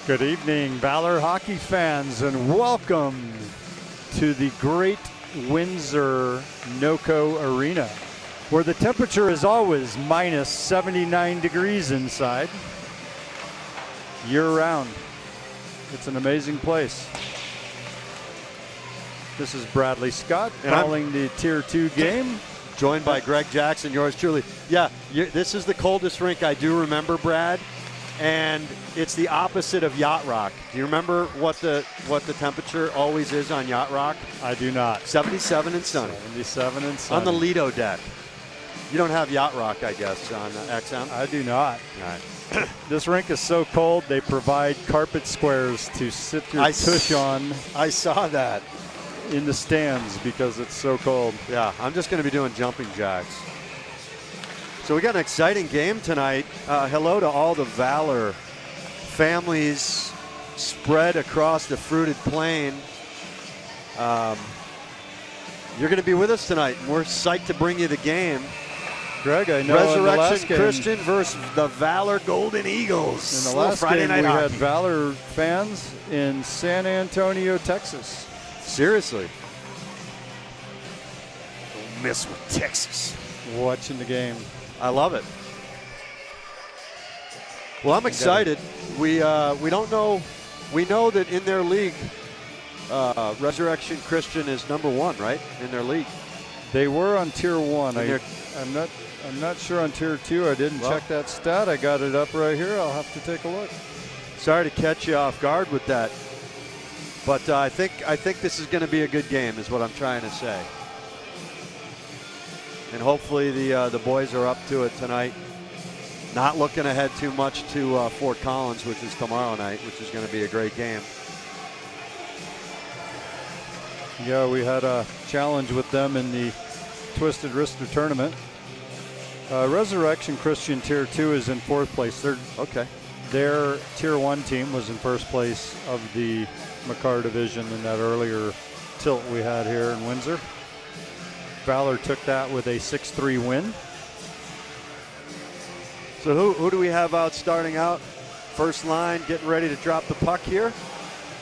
Good evening, Valor hockey fans, and welcome to the great Windsor NOCO Arena, where the temperature is always minus 79 degrees inside, year-round. It's an amazing place. This is Bradley Scott calling the Tier 2 game. Joined by Greg Jackson, yours truly. Yeah, this is the coldest rink I do remember, Brad. And it's the opposite of Yacht Rock. Do you remember what the temperature always is on Yacht Rock? I do not. 77 and sunny. 77 and sunny. On the Lido deck. You don't have Yacht Rock, I guess, on XM? I do not. All right. This rink is so cold, they provide carpet squares to sit your tush on. I saw that. In the stands because it's so cold. Yeah, I'm just going to be doing jumping jacks. So we got an exciting game tonight. Hello to all the Valor families spread across the fruited plain. You're going to be with us tonight, and we're psyched to bring you the game. Greg, I know Resurrection Christian versus the Valor Golden Eagles. In the last game, we had Valor fans in San Antonio, Texas. Seriously. Don't mess with Texas. Watching the game. I love it. Well, I'm excited. We don't know. We know that in their league, Resurrection Christian is #1, right? In their league. They were on Tier 1. I'm not sure on Tier 2. I didn't check that stat. I got it up right here. I'll have to take a look. Sorry to catch you off guard with that. But I think this is going to be a good game, is what I'm trying to say. And hopefully the boys are up to it tonight. Not looking ahead too much to Fort Collins, which is tomorrow night, which is going to be a great game. Yeah, we had a challenge with them in the Twisted Wrister tournament. Resurrection Christian Tier 2 is in 4th place. Their Tier 1 team was in 1st place of the McCarr division in that earlier tilt we had here in Windsor. Valor took that with a 6-3 win. So who do we have out starting out? First line getting ready to drop the puck here.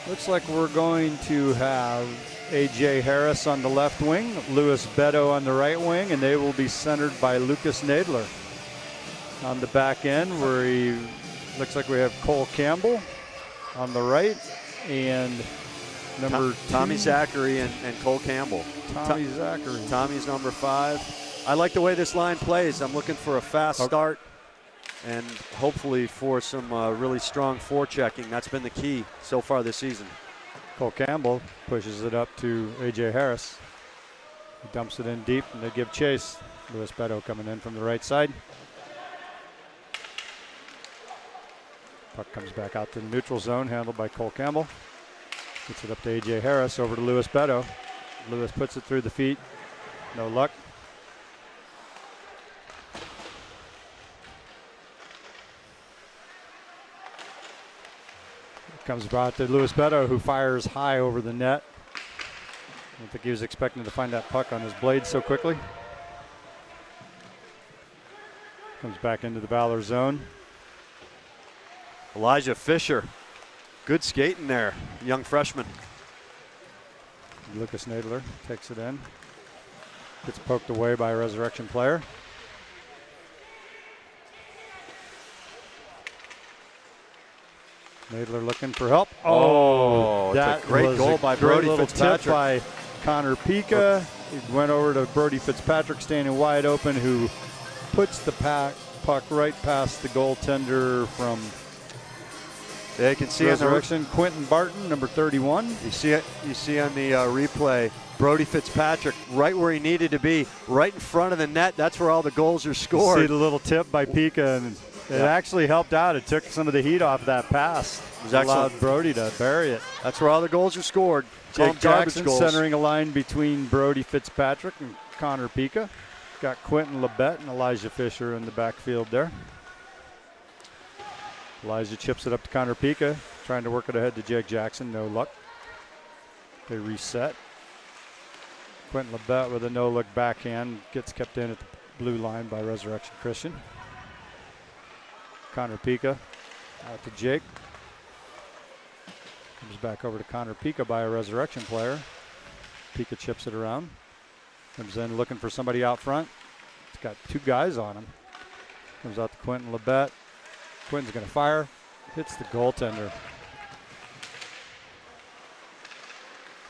Looks like we're going to have A.J. Harris on the left wing, Louis Beto on the right wing, and they will be centered by Lucas Nadler. On the back end, where looks like we have Cole Campbell on the right, and Tommy Zachary and Cole Campbell. Tommy Zachary. Tommy's number 5. I like the way this line plays. I'm looking for a fast start and hopefully for some really strong forechecking. That's been the key so far this season. Cole Campbell pushes it up to A.J. Harris. He dumps it in deep, and they give chase. Louis Beto coming in from the right side. Puck comes back out to the neutral zone, handled by Cole Campbell. Gets it up to A.J. Harris, over to Louis Beto. Louis puts it through the feet. No luck. It comes back to Louis Beto, who fires high over the net. I don't think he was expecting to find that puck on his blade so quickly. Comes back into the Valor zone. Elijah Fisher. Good skating there, young freshman. Lucas Nadler takes it in. Gets poked away by a Resurrection player. Nadler looking for help. That's a great goal by Brody Fitzpatrick. Tip by Connor Pika. It went over to Brody Fitzpatrick, standing wide open, who puts the puck right past the goaltender from you can see Resurrection, Quentin Barton, number 31. You see it. You see on the replay, Brody Fitzpatrick right where he needed to be, right in front of the net. That's where all the goals are scored. You see the little tip by Pika, and it actually helped out. It took some of the heat off that pass. It allowed Brody to bury it. That's where all the goals are scored. Jake Jackson centering a line between Brody Fitzpatrick and Connor Pika. Got Quentin Labette and Elijah Fisher in the backfield there. Elijah chips it up to Connor Pika, trying to work it ahead to Jake Jackson. No luck. They reset. Quentin Labette with a no-look backhand gets kept in at the blue line by Resurrection Christian. Connor Pika out to Jake. Comes back over to Connor Pica by a Resurrection player. Pica chips it around. Comes in looking for somebody out front. It's got two guys on him. Comes out to Quentin Labette. Quentin's going to fire. Hits the goaltender.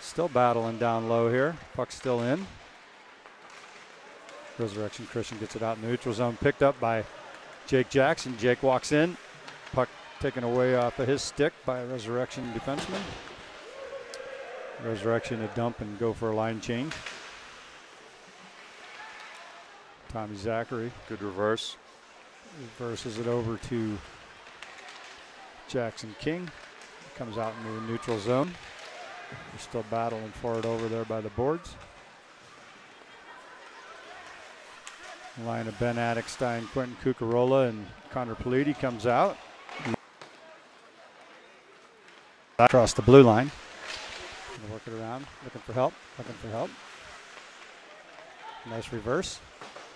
Still battling down low here. Puck's still in. Resurrection Christian gets it out in the neutral zone. Picked up by Jake Jackson. Jake walks in. Puck taken away off of his stick by a Resurrection defenseman. Resurrection a dump and go for a line change. Tommy Zachary. Good reverse. Reverses it over to Jackson King. Comes out into the neutral zone. They're still battling for it over there by the boards. Line of Ben Addixstein, Quentin Cucarola, and Connor Politi comes out. Across the blue line. Work it around, looking for help. Nice reverse.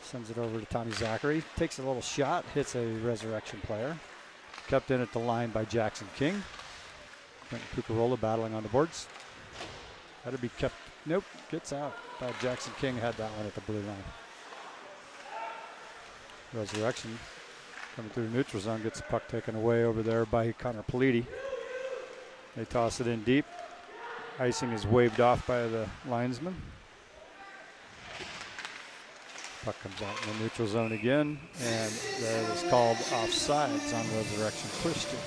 Sends it over to Tommy Zachary. Takes a little shot, hits a Resurrection player. Kept in at the line by Jackson King. Quentin Cucarola battling on the boards. Had to be kept, nope, gets out. Jackson King had that one at the blue line. Resurrection coming through the neutral zone, gets the puck taken away over there by Connor Politi. They toss it in deep. Icing is waved off by the linesman. Puck comes out in the neutral zone again, and that is called offsides on Resurrection Christian.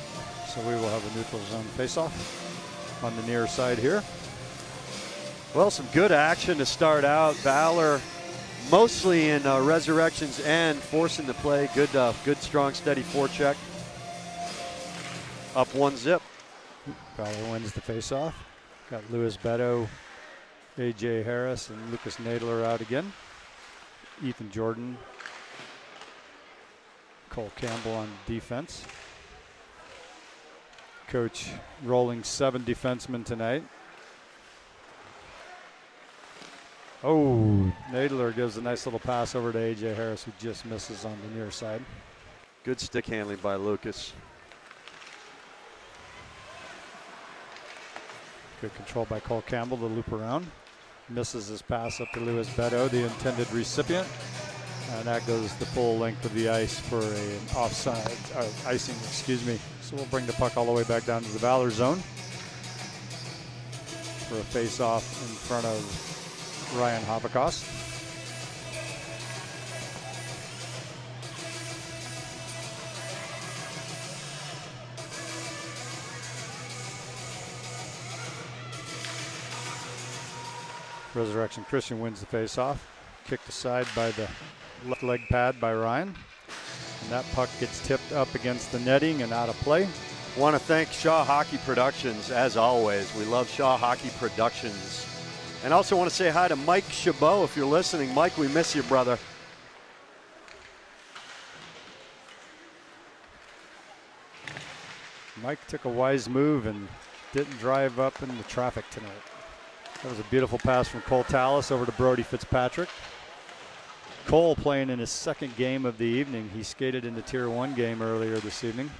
So we will have a neutral zone faceoff on the near side here. Well, some good action to start out. Valor mostly in Resurrection's end, forcing the play. Good, strong, steady forecheck. Up 1-0. Valor wins the faceoff. Got Louis Beto, A.J. Harris, and Lucas Nadler out again. Ethan Jordan, Cole Campbell on defense. Coach rolling 7 defensemen tonight. Oh, Nadler gives a nice little pass over to A.J. Harris, who just misses on the near side. Good stick handling by Lucas. Good control by Cole Campbell to loop around. Misses his pass up to Louis Beto, the intended recipient. And that goes the full length of the ice for an offside, icing, excuse me. So we'll bring the puck all the way back down to the Valor zone for a face-off in front of Ryan Habakas. Resurrection Christian wins the face-off. Kicked aside by the left leg pad by Ryan. And that puck gets tipped up against the netting and out of play. Want to thank Shaw Hockey Productions, as always. We love Shaw Hockey Productions. And also want to say hi to Mike Chabot, if you're listening. Mike, we miss you, brother. Mike took a wise move and didn't drive up in the traffic tonight. That was a beautiful pass from Cole Tallis over to Brody Fitzpatrick. Cole playing in his second game of the evening. He skated in the Tier 1 game earlier this evening.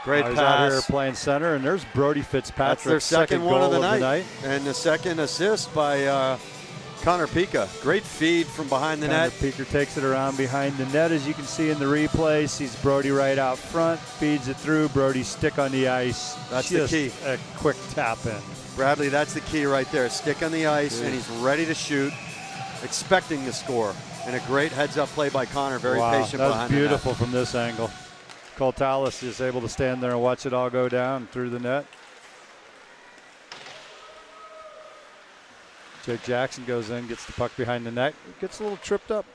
Great pass. He's out here playing center, and there's Brody Fitzpatrick. That's their second one goal of the night. And the second assist by Connor Pica. Great feed from behind the net. Connor Pica takes it around behind the net, as you can see in the replay. Sees Brody right out front, feeds it through. Brody's stick on the ice. That's just the key. A quick tap in. Bradley, that's the key right there. Stick on the ice, and he's ready to shoot, expecting to score. And a great heads-up play by Connor. Very patient behind the net. That's beautiful from this angle. Cole Tallis is able to stand there and watch it all go down through the net. Jake Jackson goes in, gets the puck behind the net, gets a little tripped up.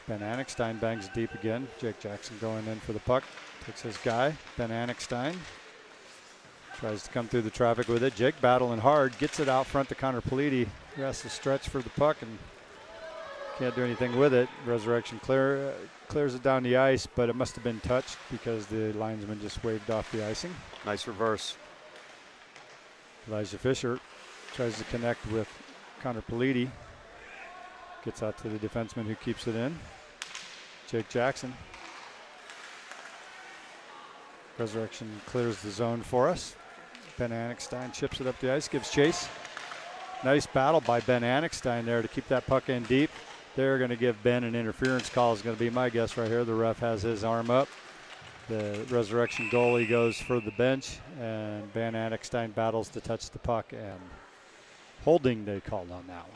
Ben Addixstein bangs deep again. Jake Jackson going in for the puck. Takes his guy, Ben Addixstein. Tries to come through the traffic with it. Jake battling hard, gets it out front to Connor Politi. He has to stretch for the puck and can't do anything with it. Resurrection clears it down the ice, but it must have been touched because the linesman just waved off the icing. Nice reverse. Elijah Fisher tries to connect with Connor Politi. Gets out to the defenseman who keeps it in. Jake Jackson. Resurrection clears the zone for us. Ben Annickstein chips it up the ice, gives chase. Nice battle by Ben Annickstein there to keep that puck in deep. They're going to give Ben an interference call, is going to be my guess right here. The ref has his arm up. The Resurrection goalie goes for the bench, and Ben Annickstein battles to touch the puck, and holding they called on that one.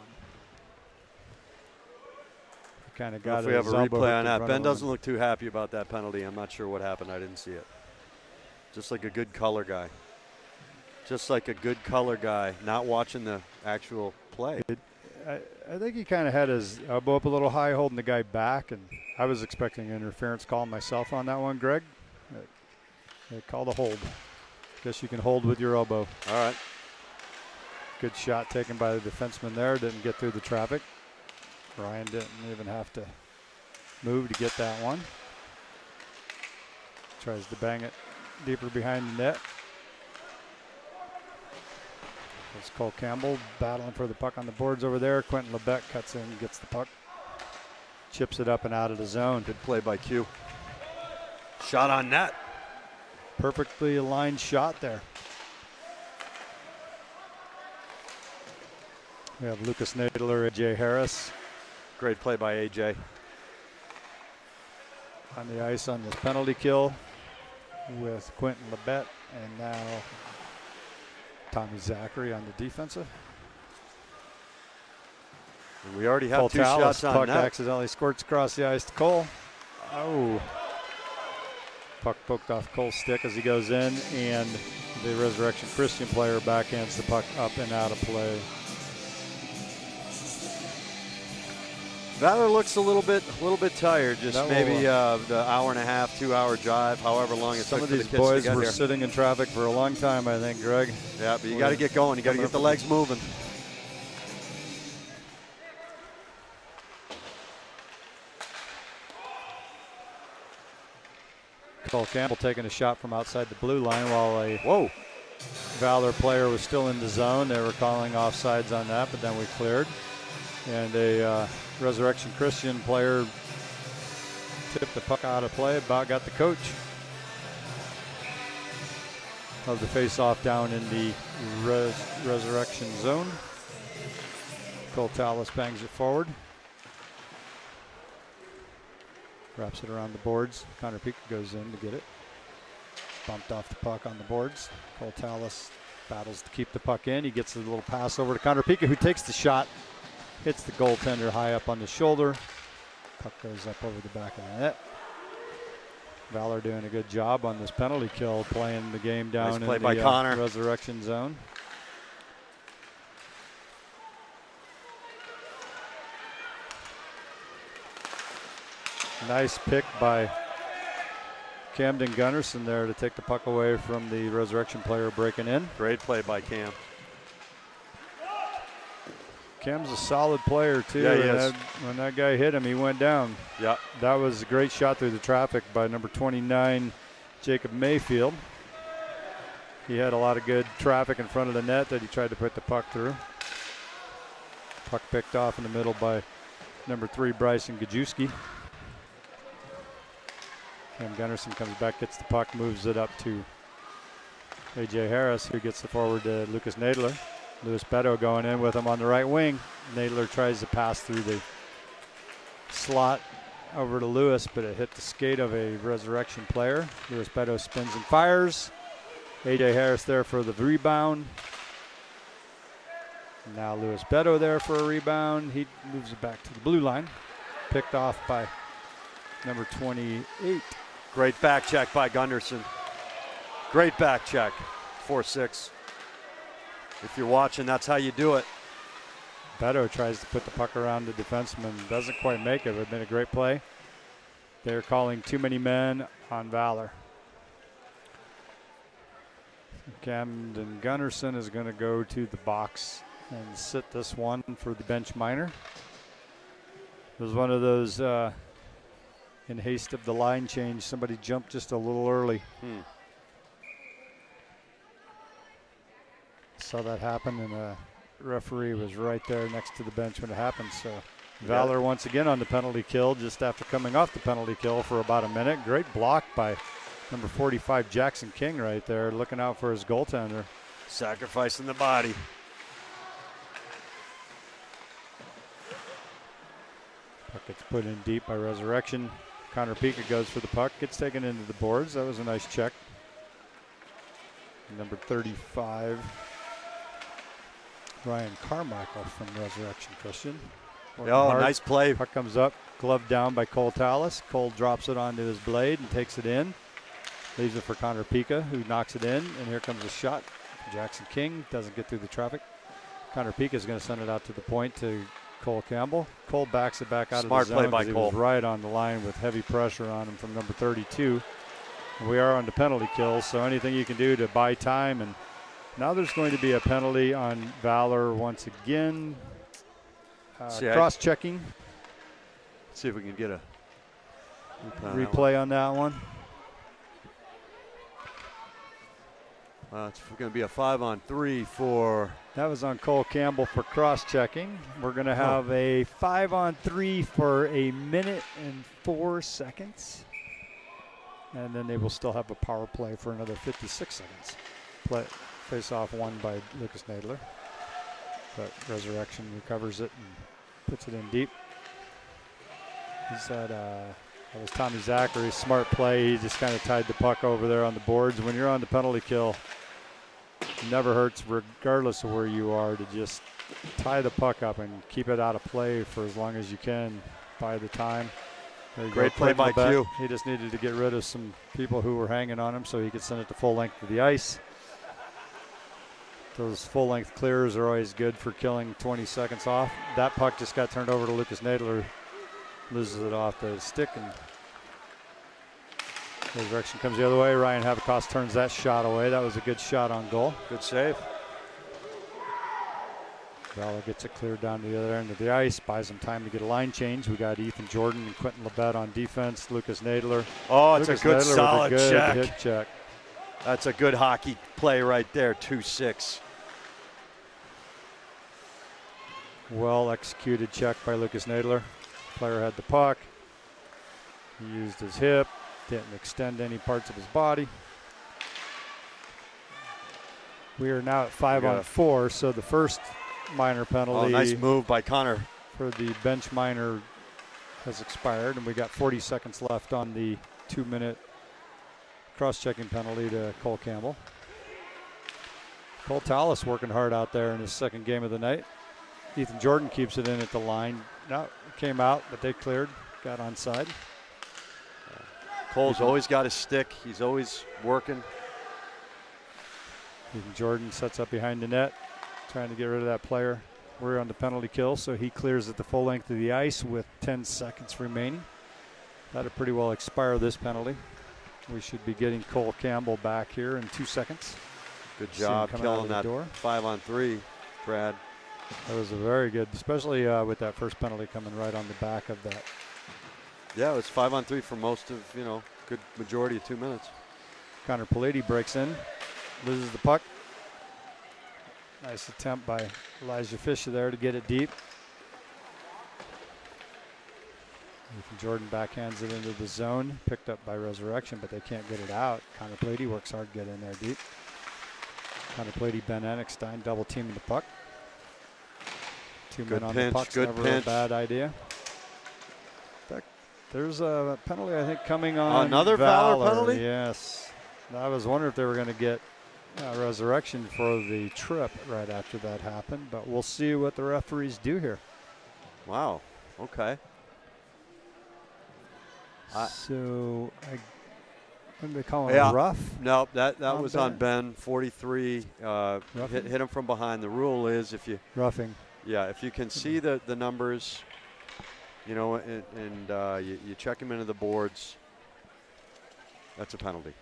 Kind of got if we have a elbow replay on hooked in that. front Ben of him. doesn't look too happy about that penalty. I'm not sure what happened. I didn't see it. Just like a good color guy. Just like a good color guy, not watching the actual play. I think he kind of had his elbow up a little high, holding the guy back, and I was expecting an interference call myself on that one, Greg. They called a hold. Guess you can hold with your elbow. All right. Good shot taken by the defenseman there. Didn't get through the traffic. Ryan didn't even have to move to get that one. Tries to bang it deeper behind the net. It's Cole Campbell battling for the puck on the boards over there. Quentin Lebec cuts in, gets the puck. Chips it up and out of the zone. Good play by Q. Shot on net. Perfectly aligned shot there. We have Lucas Nadler, AJ Harris. Great play by AJ. On the ice on this penalty kill with Quentin Lebec, and now Tommy Zachary on the defensive. And we already have Cole two Tallis, shots on puck net. accidentally squirts across the ice to Cole. Oh. Puck poked off Cole's stick as he goes in, and the Resurrection Christian player backhands the puck up and out of play. Valor looks a little bit tired. Just That maybe will, the hour and a half, 2 hour drive, however long it Some took of for the these kids boys to get were here. sitting in traffic for a long time, I think, Greg. Yeah, but you got to get going. You got to get the legs moving. Cole Campbell taking a shot from outside the blue line while a Valor player was still in the zone. They were calling offsides on that, but then we cleared. And a Resurrection Christian player tipped the puck out of play, about got the coach of the face-off down in the Resurrection zone. Cole Tallis bangs it forward. Wraps it around the boards. Connor Pika goes in to get it. Bumped off the puck on the boards. Cole Tallis battles to keep the puck in. He gets a little pass over to Connor Pika, who takes the shot. Hits the goaltender high up on the shoulder. Puck goes up over the back of the net. Valor doing a good job on this penalty kill, playing the game down Nice play in by the Connor. Resurrection zone. Nice pick by Camden Gunnarsson there to take the puck away from the Resurrection player breaking in. Great play by Cam. Cam's a solid player, too. Yeah, he and is. When that guy hit him, he went down. Yeah. That was a great shot through the traffic by number 29, Jacob Mayfield. He had a lot of good traffic in front of the net that he tried to put the puck through. Puck picked off in the middle by number 3, Bryson Gajewski. Cam Gunnarsson comes back, gets the puck, moves it up to AJ Harris, who gets the forward to Lucas Nadler. Louis Beto going in with him on the right wing. Nadler tries to pass through the slot over to Lewis, but it hit the skate of a Resurrection player. Louis Beto spins and fires. AJ Harris there for the rebound. Now Louis Beto there for a rebound. He moves it back to the blue line. Picked off by number 28. Great back check by Gunderson. Great back check. 4-6. If you're watching, that's how you do it. Beto tries to put the puck around the defenseman. Doesn't quite make it. It would have been a great play. They're calling too many men on Valor. Camden Gunnarsson is going to go to the box and sit this one for the bench minor. It was one of those, in haste of the line change, somebody jumped just a little early. Saw that happen, and the referee was right there next to the bench when it happened. So Valor once again on the penalty kill just after coming off the penalty kill for about a minute. Great block by Number 45, Jackson King right there, looking out for his goaltender. Sacrificing the body. Puck gets put in deep by Resurrection. Connor Pika goes for the puck, gets taken into the boards. That was a nice check. Number 35, Ryan Carmichael from Resurrection Christian. Oh, nice play. Puck comes up, glove down by Cole Tallis. Cole drops it onto his blade and takes it in. Leaves it for Connor Pika, who knocks it in, and here comes a shot. Jackson King doesn't get through the traffic. Connor Pika is going to send it out to the point to Cole Campbell. Cole backs it back out Smart of the zone. play by He Cole. was right on the line with heavy pressure on him from number 32. And we are on the penalty kill, so anything you can do to buy time. And now there's going to be a penalty on Valor once again. Cross-checking. See if we can get a replay on that one. It's going to be a 5-on-3 for. That was on Cole Campbell for cross-checking. We're going to have a 5-on-3 for 1 minute and 4 seconds. And then they will still have a power play for another 56 seconds. Face-off won by Lucas Nadler. But Resurrection recovers it and puts it in deep. He said that was Tommy Zachary. Smart play. He just kind of tied the puck over there on the boards. When you're on the penalty kill, it never hurts, regardless of where you are, to just tie the puck up and keep it out of play for as long as you can. By the time. Great play by Q. He just needed to get rid of some people who were hanging on him so he could send it to full length to the ice. Those full-length clears are always good for killing 20 seconds off. That puck just got turned over to Lucas Nadler. Loses it off the stick, and Resurrection comes the other way. Ryan Havikos turns that shot away. That was a good shot on goal. Good save. Valor gets it cleared down to the other end of the ice, buys him time to get a line change. We got Ethan Jordan and Quentin Labette on defense. Lucas Nadler. Oh, it's Lucas a good Nadler solid with a good check. hit check. That's a good hockey play right there, 2-6. Well executed check by Lucas Nadler. Player had the puck. He used his hip, didn't extend any parts of his body. We are now at 5-on-4, so the first minor penalty. Oh, nice move by Connor. For the bench minor has expired, and we got 40 seconds left on the 2-minute cross-checking penalty to Cole Campbell. Cole Tallis working hard out there in his second game of the night. Ethan Jordan keeps it in at the line. No, it came out, but they cleared, got onside. Cole's always got his stick. He's always working. Ethan Jordan sets up behind the net, trying to get rid of that player. We're on the penalty kill, so he clears at the full length of the ice with 10 seconds remaining. That'll pretty well expire this penalty. We should be getting Cole Campbell back here in 2 seconds. Good job killing that 5-on-3, Brad. That was a very good, especially with that first penalty coming right on the back of that. Yeah, it was 5-on-3 for most of, good majority of 2 minutes. Connor Palady breaks in, loses the puck. Nice attempt by Elijah Fisher there to get it deep. Ethan Jordan backhands it into the zone, picked up by Resurrection, but they can't get it out. Connor Palady works hard to get in there deep. Connor Palady, Ben Ennickstein double teaming the puck. Two men on the puck's never a bad idea. In fact, there's a penalty, I think, coming on another Valor penalty? Yes. I was wondering if they were going to get Resurrection for the trip right after that happened, but we'll see what the referees do here. Wow. Okay. So, what do they call it? Rough? No, that was on Ben. 43 hit him from behind. The rule is if you roughing. Yeah, if you can see the numbers, and you check them into the boards, that's a penalty.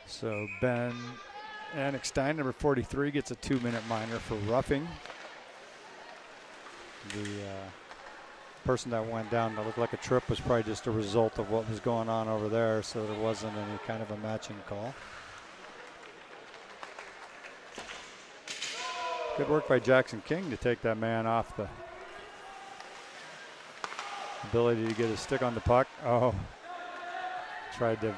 So Ben Ennickstein, number 43, gets a 2-minute minor for roughing. The person that went down that looked like a trip was probably just a result of what was going on over there, so there wasn't any kind of a matching call. Good work by Jackson King to take that man off the ability to get his stick on the puck. Oh, tried to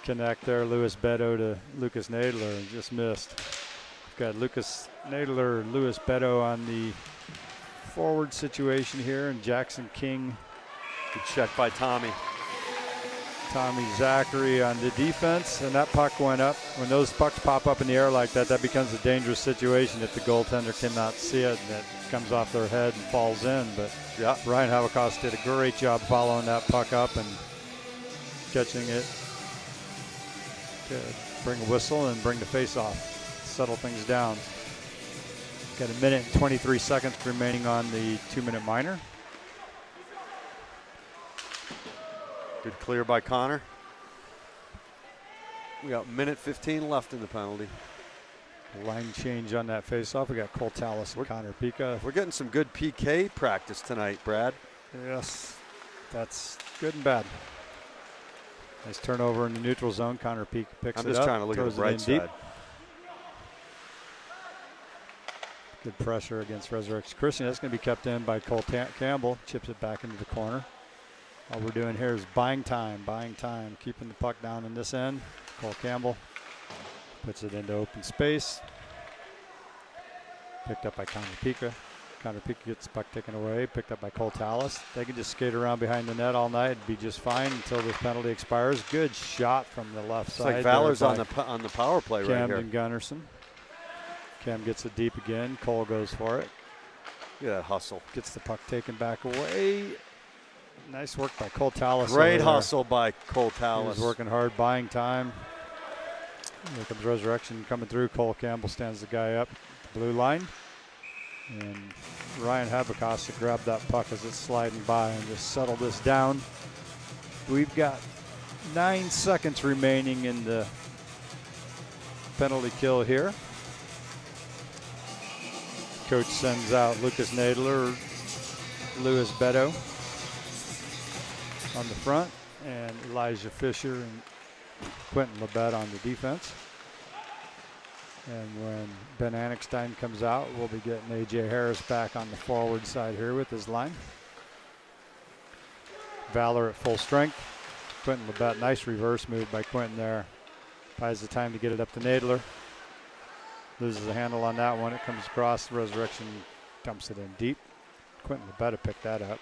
connect there. Louis Beto to Lucas Nadler and just missed. We've got Lucas Nadler, Louis Beto on the forward situation here, and Jackson King. Good check by Tommy. Tommy Zachary on the defense, and that puck went up. When those pucks pop up in the air like that, that becomes a dangerous situation if the goaltender cannot see it and it comes off their head and falls in. But yeah, Ryan Havikos did a great job following that puck up and catching it to bring a whistle and bring the face off, settle things down. Got a minute and 23 seconds remaining on the 2-minute minor. Good clear by Connor. We got minute 15 left in the penalty. Line change on that faceoff. We got Cole Tallis and Connor Pica. We're getting some good PK practice tonight, Brad. Yes, that's good and bad. Nice turnover in the neutral zone. Connor Pica picks it up. I'm just trying to look at the right side. Deep. Good pressure against Resurrection Christian. That's going to be kept in by Cole Campbell. Chips it back into the corner. All we're doing here is buying time, keeping the puck down in this end. Cole Campbell puts it into open space. Picked up by Connor Pica. Connor Pica gets the puck taken away, picked up by Cole Tallis. They can just skate around behind the net all night and be just fine until this penalty expires. Good shot from the left side. It's like Valor's on the power play right here. Camden Gunnarsson. Cam gets it deep again. Cole goes for it. Look at that hustle. Gets the puck taken back away. Nice work by Cole Tallis. Great hustle by Cole Tallis. He's working hard, buying time. Here comes Resurrection coming through. Cole Campbell stands the guy up at the blue line. And Ryan Havikos grabbed that puck as it's sliding by and just settle this down. We've got 9 seconds remaining in the penalty kill here. Coach sends out Lucas Nadler, Louis Beto on the front, and Elijah Fisher and Quentin Labette on the defense. And when Ben Annickstein comes out, we'll be getting A.J. Harris back on the forward side here with his line. Valor at full strength. Quentin Labette, nice reverse move by Quentin there. Buys the time to get it up to Nadler. Loses the handle on that one. It comes across. The Resurrection dumps it in deep. Quentin Labette picked that up.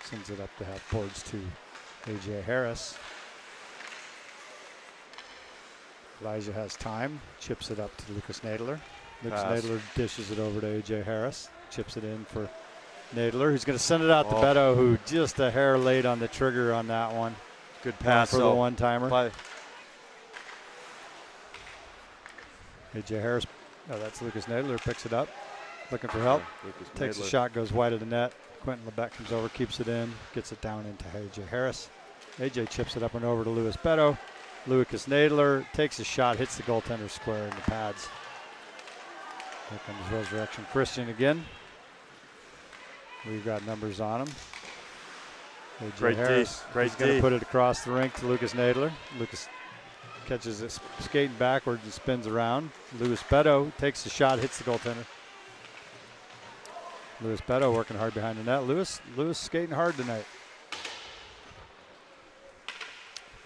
Sends it up to half boards to A.J. Harris. Elijah has time. Chips it up to Lucas Nadler. Lucas Nadler dishes it over to A.J. Harris. Chips it in for Nadler, who's going to send it out to Beto, who just a hair late on the trigger on that one. Good pass for the one-timer. A.J. Harris, that's Lucas Nadler, picks it up. Looking for help. Takes a shot, goes wide of the net. Quentin Labette comes over, keeps it in, gets it down into A.J. Harris. A.J. chips it up and over to Louis Beto. Lucas Nadler takes a shot, hits the goaltender square in the pads. Here comes Resurrection Christian again. We've got numbers on him. A.J. Harris, he's going to put it across the rink to Lucas Nadler. Lucas catches it skating backwards and spins around. Louis Beto takes a shot, hits the goaltender. Louis Beto working hard behind the net. Louis skating hard tonight.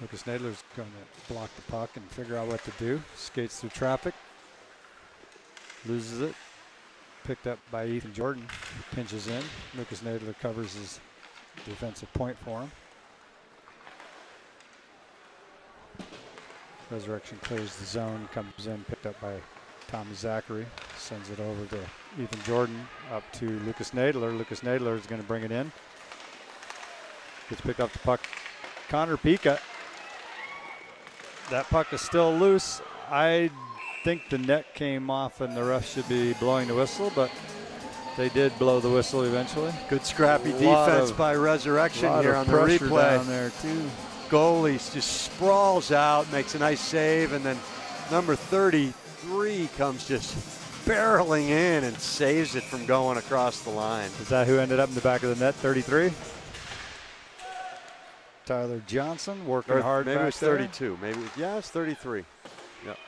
Lucas Nadler's going to block the puck and figure out what to do. Skates through traffic. Loses it. Picked up by Ethan Jordan. Pinches in. Lucas Nadler covers his defensive point for him. Resurrection clears the zone. Comes in. Picked up by Tommy Zachary. Sends it over to Ethan Jordan. Up to Lucas Nadler. Lucas Nadler is going to bring it in. Gets picked up the puck. Connor Pica. That puck is still loose. I think the net came off and the ref should be blowing the whistle, but they did blow the whistle eventually. Good scrappy defense by Resurrection here on the replay. Down there too. Goalie just sprawls out, makes a nice save, and then number 33 comes just barreling in and saves it from going across the line. Is that who ended up in the back of the net, 33? Tyler Johnson working hard maybe back it was 32. There. Maybe, yeah, it's 33. Yep.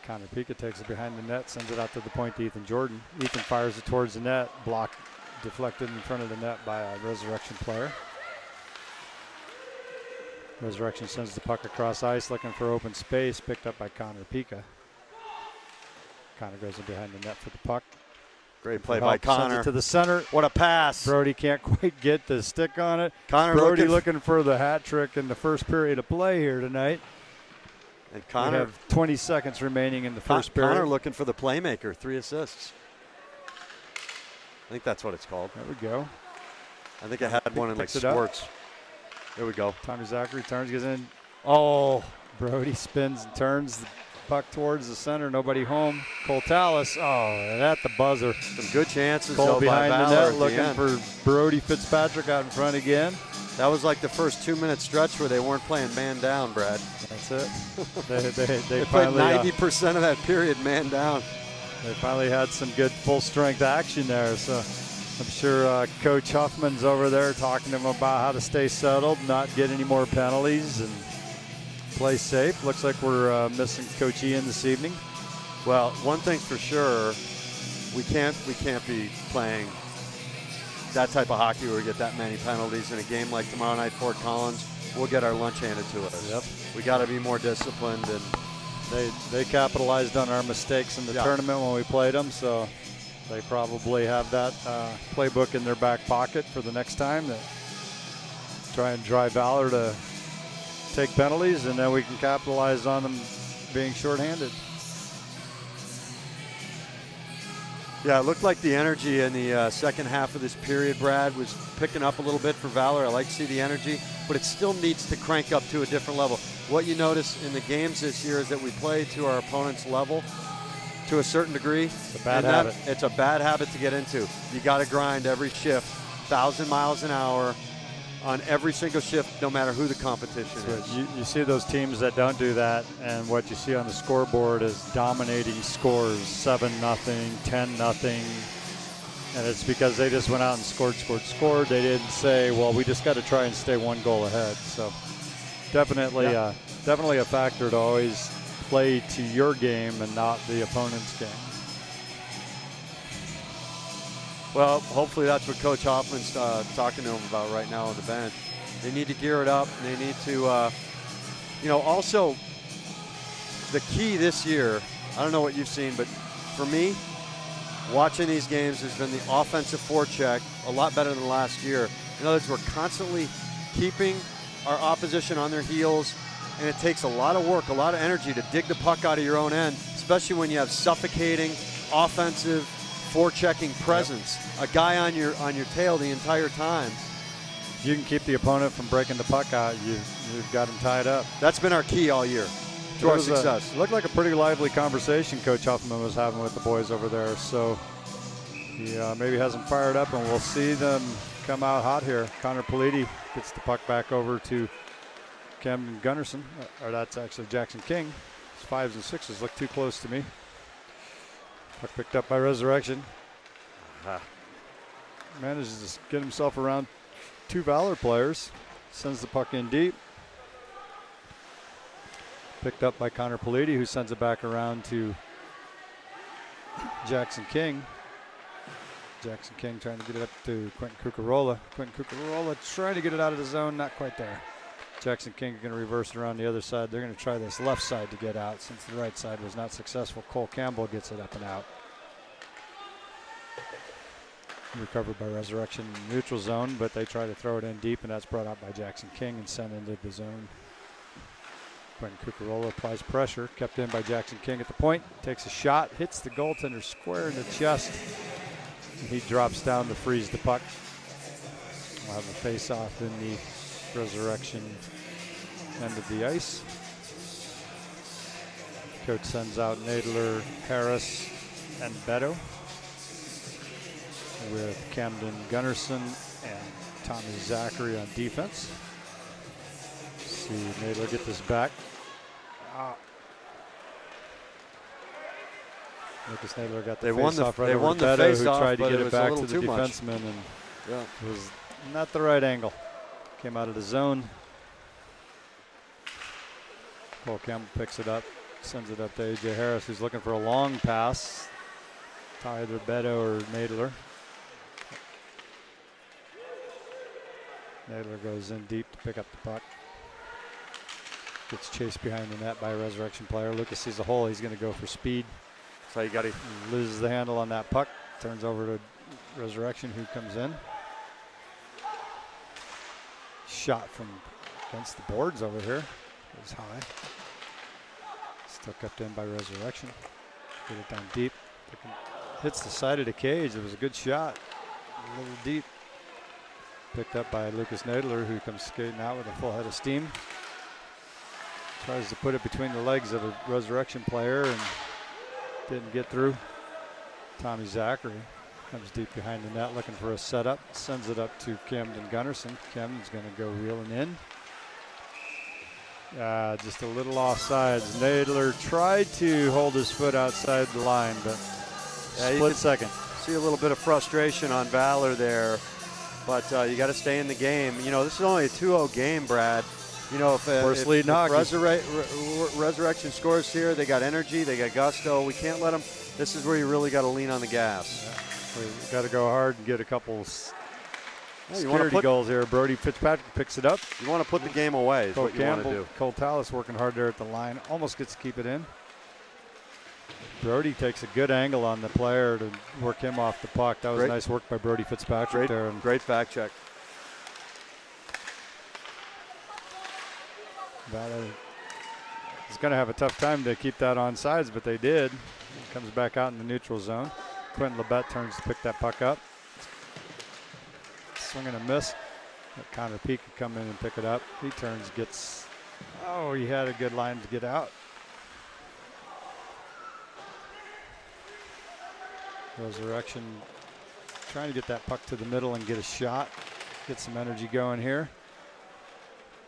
Connor Pica takes it behind the net, sends it out to the point to Ethan Jordan. Ethan fires it towards the net, blocked, deflected in front of the net by a Resurrection player. Resurrection sends the puck across ice, looking for open space, picked up by Connor Pika. Connor goes in behind the net for the puck. Great play by Connor. Sends it to the center. What a pass. Brody can't quite get the stick on it. Connor Brody looking for the hat trick in the first period of play here tonight. And Connor, we have 20 seconds remaining in the first period. Connor looking for the playmaker, 3 assists. I think that's what it's called. There we go. I think I had one in like sports. There we go. Tommy Zachary turns, gets in. Oh, Brody spins and turns the puck towards the center. Nobody home. Cole Tallis. Oh, and at the buzzer. Some good chances. Cole behind by the Valor net looking for Brody Fitzpatrick out in front again. That was like the first 2-minute stretch where they weren't playing man down, Brad. That's it. they played 90% of that period man down. They finally had some good full-strength action there. So I'm sure Coach Huffman's over there talking to them about how to stay settled, not get any more penalties, and play safe. Looks like we're missing Coach Ian this evening. Well, one thing's for sure, we can't be playing that type of hockey where we get that many penalties in a game like tomorrow night, Fort Collins. We'll get our lunch handed to us. Yep. We got to be more disciplined, and they capitalized on our mistakes in the tournament when we played them, so they probably have that playbook in their back pocket for the next time. That try and drive Valor to take penalties, and then we can capitalize on them being shorthanded. Yeah, it looked like the energy in the second half of this period, Brad, was picking up a little bit for Valor. I like to see the energy, but it still needs to crank up to a different level. What you notice in the games this year is that we play to our opponent's level to a certain degree. It's a bad habit. It's a bad habit to get into. You got to grind every shift, 1,000 miles an hour on every single shift, no matter who the competition is. You see those teams that don't do that, and what you see on the scoreboard is dominating scores, 7-0, 10-0, and it's because they just went out and scored. They didn't say, well, we just got to try and stay one goal ahead. So definitely a factor to always play to your game and not the opponent's game. Well, hopefully that's what Coach Hoffman's talking to him about right now on the bench. They need to gear it up. They need to, also the key this year, I don't know what you've seen, but for me, watching these games has been the offensive forecheck a lot better than last year. In other words, we're constantly keeping our opposition on their heels, and it takes a lot of work, a lot of energy to dig the puck out of your own end, especially when you have suffocating offensive forechecking presence, a guy on your tail the entire time. If you can keep the opponent from breaking the puck out, you've got him tied up. That's been our key all year to our success. It looked like a pretty lively conversation Coach Huffman was having with the boys over there, so he maybe has them fired up, and we'll see them come out hot here. Connor Politi gets the puck back over to Camden Gunnarsson, or that's actually Jackson King. His 5s and 6s look too close to me. Puck picked up by Resurrection. Manages to get himself around 2 Valor players. Sends the puck in deep. Picked up by Connor Politi, who sends it back around to Jackson King. Jackson King trying to get it up to Quentin Cucarola. Quentin Cucarola trying to get it out of the zone, not quite there. Jackson King going to reverse it around the other side. They're going to try this left side to get out since the right side was not successful. Cole Campbell gets it up and out. Recovered by Resurrection in the neutral zone, but they try to throw it in deep, and that's brought out by Jackson King and sent into the zone. Quentin Cucarola applies pressure, kept in by Jackson King at the point, takes a shot, hits the goaltender square in the chest, and he drops down to freeze the puck. We'll have a face-off in the Resurrection end of the ice. Coach sends out Nadler, Harris, and Beto, with Camden Gunnarsson and Tommy Zachary on defense. See Nadler get this back. Lucas Nadler got the face-off right over to Beto, who tried to get it back to the defenseman, and it was not the right angle. Came out of the zone. Cole Campbell picks it up, sends it up to A.J. Harris, who's looking for a long pass to either Beto or Nadler. Nadler goes in deep to pick up the puck. Gets chased behind the net by a Resurrection player. Lucas sees a hole. He's going to go for speed. So you got to loses the handle on that puck. Turns over to Resurrection, who comes in. Shot from against the boards over here. Goes high. Still kept in by Resurrection. Get it down deep. Hits the side of the cage. It was a good shot. A little deep. Picked up by Lucas Nadler, who comes skating out with a full head of steam. Tries to put it between the legs of a Resurrection player and didn't get through. Tommy Zachary comes deep behind the net looking for a setup. Sends it up to Camden Gunnarsson. Camden's going to go reeling in. Just a little offsides. Nadler tried to hold his foot outside the line, but split second. See a little bit of frustration on Valor there, but you got to stay in the game. You know, this is only a 2-0 game, Brad. You know, if Resurrection scores here, they got energy, they got gusto. We can't let them. This is where you really got to lean on the gas. Yeah. We got to go hard and get a couple security goals here. Brody Fitzpatrick picks it up. You want to put the game away is what you want to do. Cole Tallis working hard there at the line. Almost gets to keep it in. Brody takes a good angle on the player to work him off the puck. That was nice work by Brody Fitzpatrick there. Great back check. Valor is going to have a tough time to keep that on sides, but they did. It comes back out in the neutral zone. Quentin Labette turns to pick that puck up. Swing and a miss. Connor Peak could come in and pick it up. He turns, gets, he had a good line to get out. Resurrection trying to get that puck to the middle and get a shot. Get some energy going here.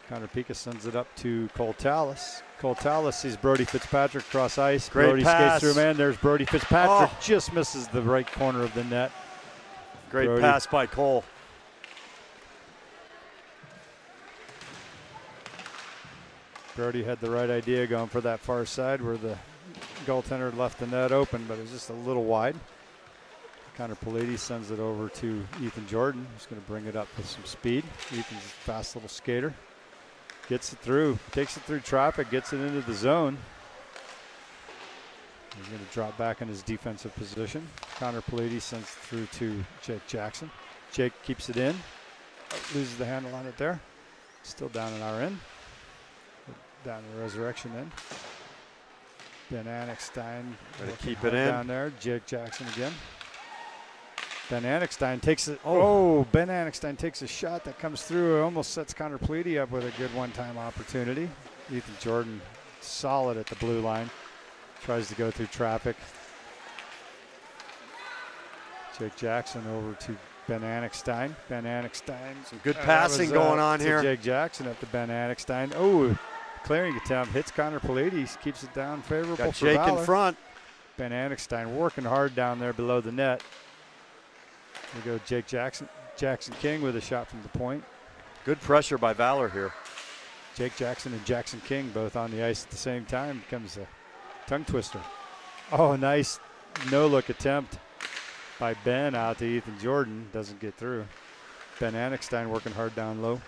Connor Pika sends it up to Cole Tallis. Cole Tallis sees Brody Fitzpatrick cross ice. Great Brody pass. Skates through man. There's Brody Fitzpatrick. Just misses the right corner of the net. Great pass by Cole. Brody had the right idea going for that far side where the goaltender left the net open, but it was just a little wide. Connor Palladio sends it over to Ethan Jordan, who's going to bring it up with some speed. Ethan's a fast little skater. Gets it through, takes it through traffic, gets it into the zone. He's going to drop back in his defensive position. Connor Palladio sends it through to Jake Jackson. Jake keeps it in, loses the handle on it there. Still down in our end. Down in the Resurrection end. Ben Annickstein to keep it in. Down there, Jake Jackson again. Ben Annickstein takes it. Ben Annickstein takes a shot that comes through. It almost sets Connor Palladio up with a good one-time opportunity. Ethan Jordan solid at the blue line. Tries to go through traffic. Jake Jackson over to Ben Annickstein. Ben Annickstein. Some good passing going on here. Jake Jackson up to Ben Annickstein. Clearing attempt. Hits Connor Palladio. Keeps it down favorable got for Jake Valor. In front. Ben Annickstein working hard down there below the net. We go Jake Jackson. Jackson King with a shot from the point. Good pressure by Valor here. Jake Jackson and Jackson King both on the ice at the same time. Becomes a tongue twister. Nice no-look attempt by Ben out to Ethan Jordan. Doesn't get through. Ben Annickstein working hard down low.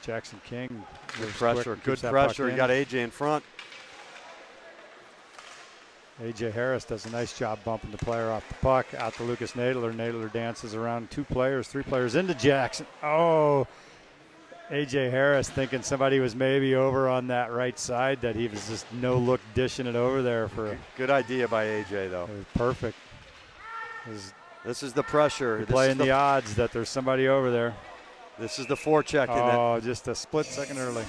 Jackson King. Good pressure. Good pressure. He got AJ in front. A.J. Harris does a nice job bumping the player off the puck out to Lucas Nadler. Nadler dances around 2 players, 3 players into Jackson. A.J. Harris thinking somebody was maybe over on that right side, that he was just no-look dishing it over there for. Good idea by A.J. though. It was perfect. This is the pressure. You're playing the odds that there's somebody over there. This is the forechecking. Just a split second early.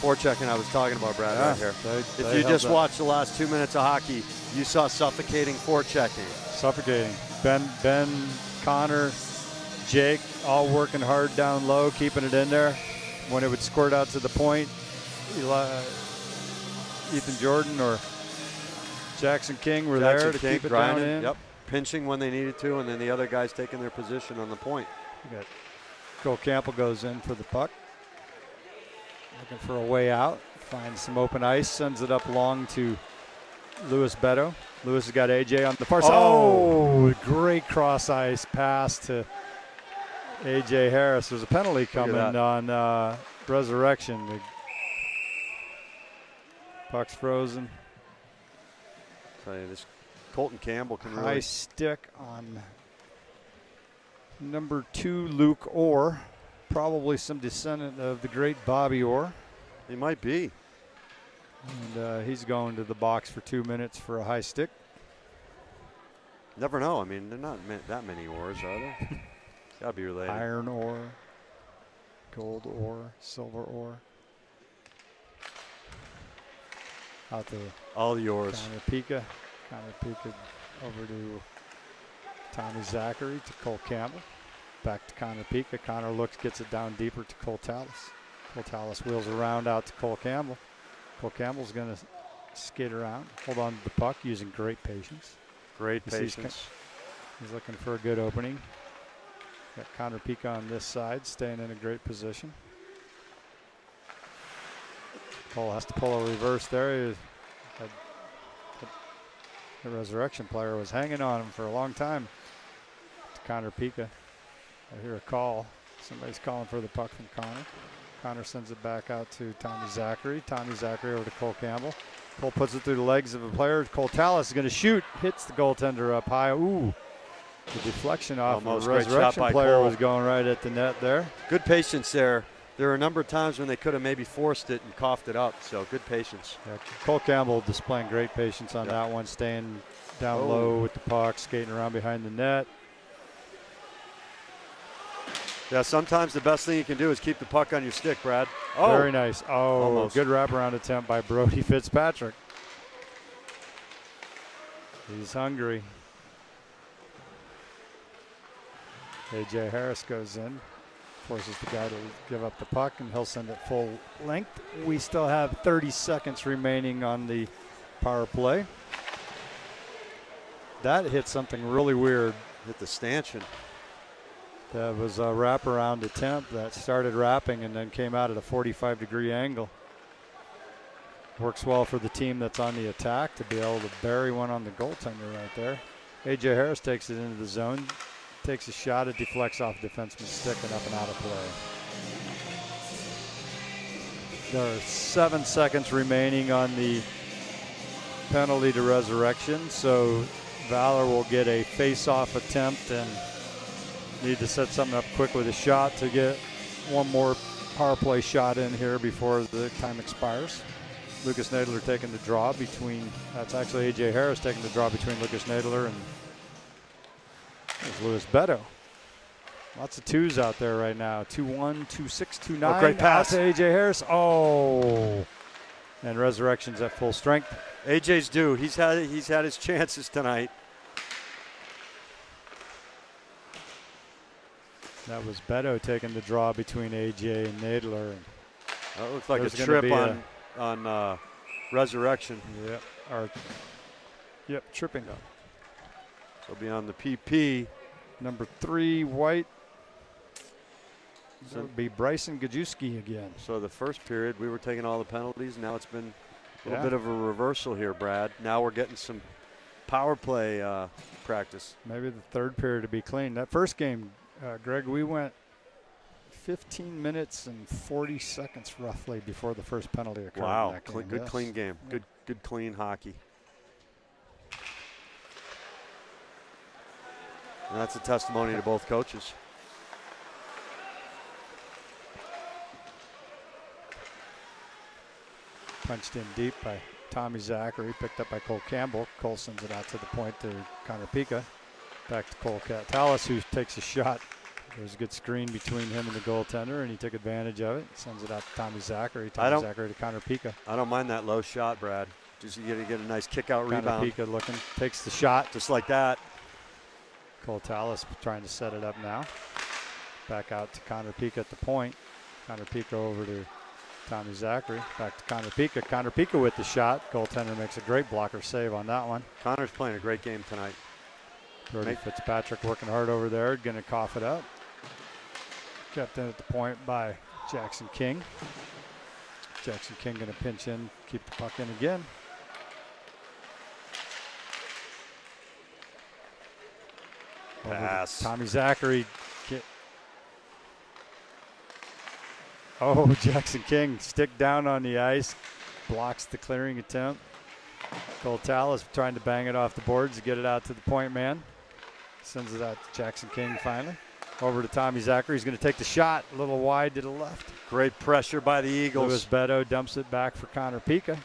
Forechecking I was talking about, Brad, right here. If you just watched the last 2 minutes of hockey, you saw suffocating forechecking. Suffocating. Ben, Connor, Jake, all working hard down low, keeping it in there. When it would squirt out to the point, Ethan Jordan or Jackson King were there to keep it down in. Yep, pinching when they needed to, and then the other guys taking their position on the point. Cole Campbell goes in for the puck. Looking for a way out. Finds some open ice. Sends it up long to Louis Beto. Louis has got AJ on the far side. Great cross ice pass to A.J. Harris. There's a penalty coming on Resurrection. The puck's frozen. Tell you, this Colton Campbell can High really stick on number 2, Luke Orr. Probably some descendant of the great Bobby Orr. He might be. And he's going to the box for 2 minutes for a high stick. Never know. I mean, they're not that many ores, are there? It's got to be related. Iron ore, gold ore, silver ore. Out to all the ores. Connor Pika. Connor Pika over to Tommy Zachary to Cole Campbell. Back to Connor Pika. Connor looks, gets it down deeper to Cole Tallis. Cole Tallis wheels around out to Cole Campbell. Cole Campbell's going to skate around, hold on to the puck using great patience. Great patience. He's looking for a good opening. Got Connor Pika on this side, staying in a great position. Cole has to pull a reverse there. The Resurrection player was hanging on him for a long time. To Connor Pika. I hear a call. Somebody's calling for the puck from Connor. Connor sends it back out to Tommy Zachary. Tommy Zachary over to Cole Campbell. Cole puts it through the legs of a player. Cole Tallis is going to shoot. Hits the goaltender up high. Ooh. The deflection off of the Resurrection player was going right at the net there. Good patience there. There were a number of times when they could have maybe forced it and coughed it up. So good patience. Yeah, Cole Campbell displaying great patience on that one. Staying down low with the puck. Skating around behind the net. Yeah, sometimes the best thing you can do is keep the puck on your stick, Brad. Oh, very nice. Oh, almost. Good wraparound attempt by Brody Fitzpatrick. He's hungry. A.J. Harris goes in, forces the guy to give up the puck, and he'll send it full length. We still have 30 seconds remaining on the power play. That hit something really weird. Hit the stanchion. That was a wraparound attempt that started wrapping and then came out at a 45-degree angle. Works well for the team that's on the attack to be able to bury one on the goaltender right there. A.J. Harris takes it into the zone, takes a shot, it deflects off defenseman's stick and up and out of play. There are 7 seconds remaining on the penalty to Resurrection, so Valor will get a face-off attempt and need to set something up quick with a shot to get one more power play shot in here before the time expires. Lucas Nadler taking the draw between, that's actually A.J. Harris taking the draw between Lucas Nadler and there's Louis Beto. Lots of twos out there right now. 2-1, 2-6, 2-9. Oh, great pass. Out to A.J. Harris. Oh. And Resurrection's at full strength. A.J.'s due. He's had his chances tonight. That was Beto taking the draw between A.J. and Nadler. That looks like a trip on Resurrection. Yep, tripping up. So be on the PP. Number 3, White. So that would be Bryson Gajewski again. So the first period, we were taking all the penalties. Now it's been a little bit of a reversal here, Brad. Now we're getting some power play practice. Maybe the third period to be clean. That first game, Greg, we went 15 minutes and 40 seconds roughly before the first penalty occurred. Wow, in that game. good clean game. Yeah. Good clean hockey. And that's a testimony to both coaches. Punched in deep by Tommy Zachary, picked up by Cole Campbell. Cole sends it out to the point to Connor Pika. Back to Cole Tallis, who takes a shot. There's a good screen between him and the goaltender, and he took advantage of it. Sends it out to Tommy Zachary. Tommy Zachary to Connor Pika. I don't mind that low shot, Brad. Just you got to get a nice kick-out rebound. Connor Pika looking, takes the shot. Just like that. Cole Tallis trying to set it up now. Back out to Connor Pika at the point. Connor Pika over to Tommy Zachary. Back to Connor Pika. Connor Pika with the shot. Goaltender makes a great blocker save on that one. Connor's playing a great game tonight. Brody Fitzpatrick working hard over there. Going to cough it up. Kept in at the point by Jackson King. Jackson King going to pinch in, keep the puck in again. Pass. Tommy Zachary Oh, Jackson King stick down on the ice, blocks the clearing attempt. Cole Tallis trying to bang it off the boards to get it out to the point man. Sends it out to Jackson King finally. Over to Tommy Zachary. He's going to take the shot. A little wide to the left. Great pressure by the Eagles. Louis Beto dumps it back for Connor Pica.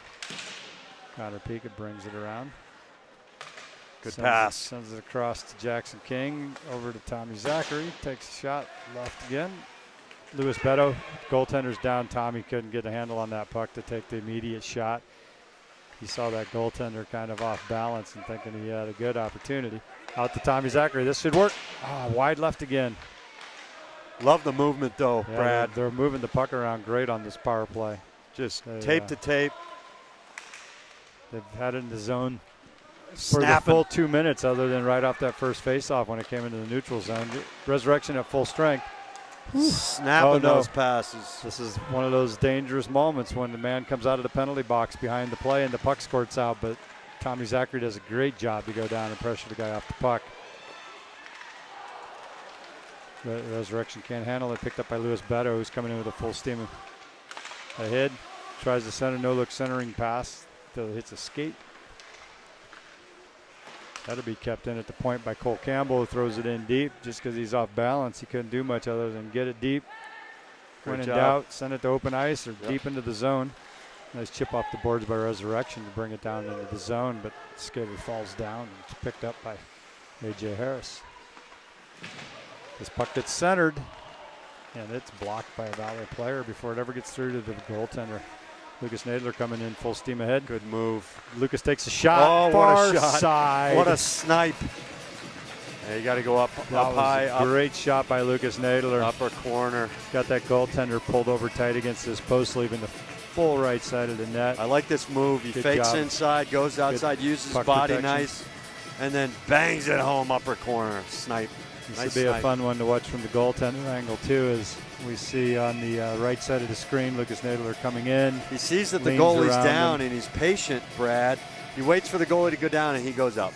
Connor Pica brings it around. Good pass. Sends it across to Jackson King. Over to Tommy Zachary. Takes a shot. Left again. Louis Beto. Goaltender's down. Tommy couldn't get a handle on that puck to take the immediate shot. He saw that goaltender kind of off balance and thinking he had a good opportunity. Out to Tommy Zachary. This should work. Wide left again. Love the movement, though, yeah, Brad. They're moving the puck around great on this power play. Just tape to tape. They've had it in the zone Snapping. for the full 2 minutes, other than right off that first faceoff when it came into the neutral zone. Resurrection at full strength. Snapping those passes. This is one of those dangerous moments when the man comes out of the penalty box behind the play and the puck squirts out, but Tommy Zachary does a great job to go down and pressure the guy off the puck. Resurrection can't handle it. Picked up by Louis Beto, who's coming in with a full steam ahead. Tries the center, no-look centering pass till it hits a skate. That'll be kept in at the point by Cole Campbell, who throws it in deep. Just because he's off balance, he couldn't do much other than get it deep. When in doubt, send it to open ice or deep into the zone. Nice chip off the boards by Resurrection to bring it down into the zone, but the skater falls down and it's picked up by A.J. Harris. This puck gets centered, and it's blocked by a Valor player before it ever gets through to the goaltender. Lucas Nadler coming in full steam ahead. Good move. Lucas takes a shot. Oh, far what a shot. Side. What a snipe. Yeah, you got to go up high. Great shot by Lucas Nadler. Upper corner. Got that goaltender pulled over tight against his post, leaving the full right side of the net. I like this move. He fakes inside, goes outside, uses his body nice, and then bangs it home upper corner. Snipe. This would be a fun one to watch from the goaltender angle, too, as we see on the right side of the screen, Lucas Nadler coming in. He sees that the goalie's down, and he's patient, Brad. He waits for the goalie to go down, and he goes up.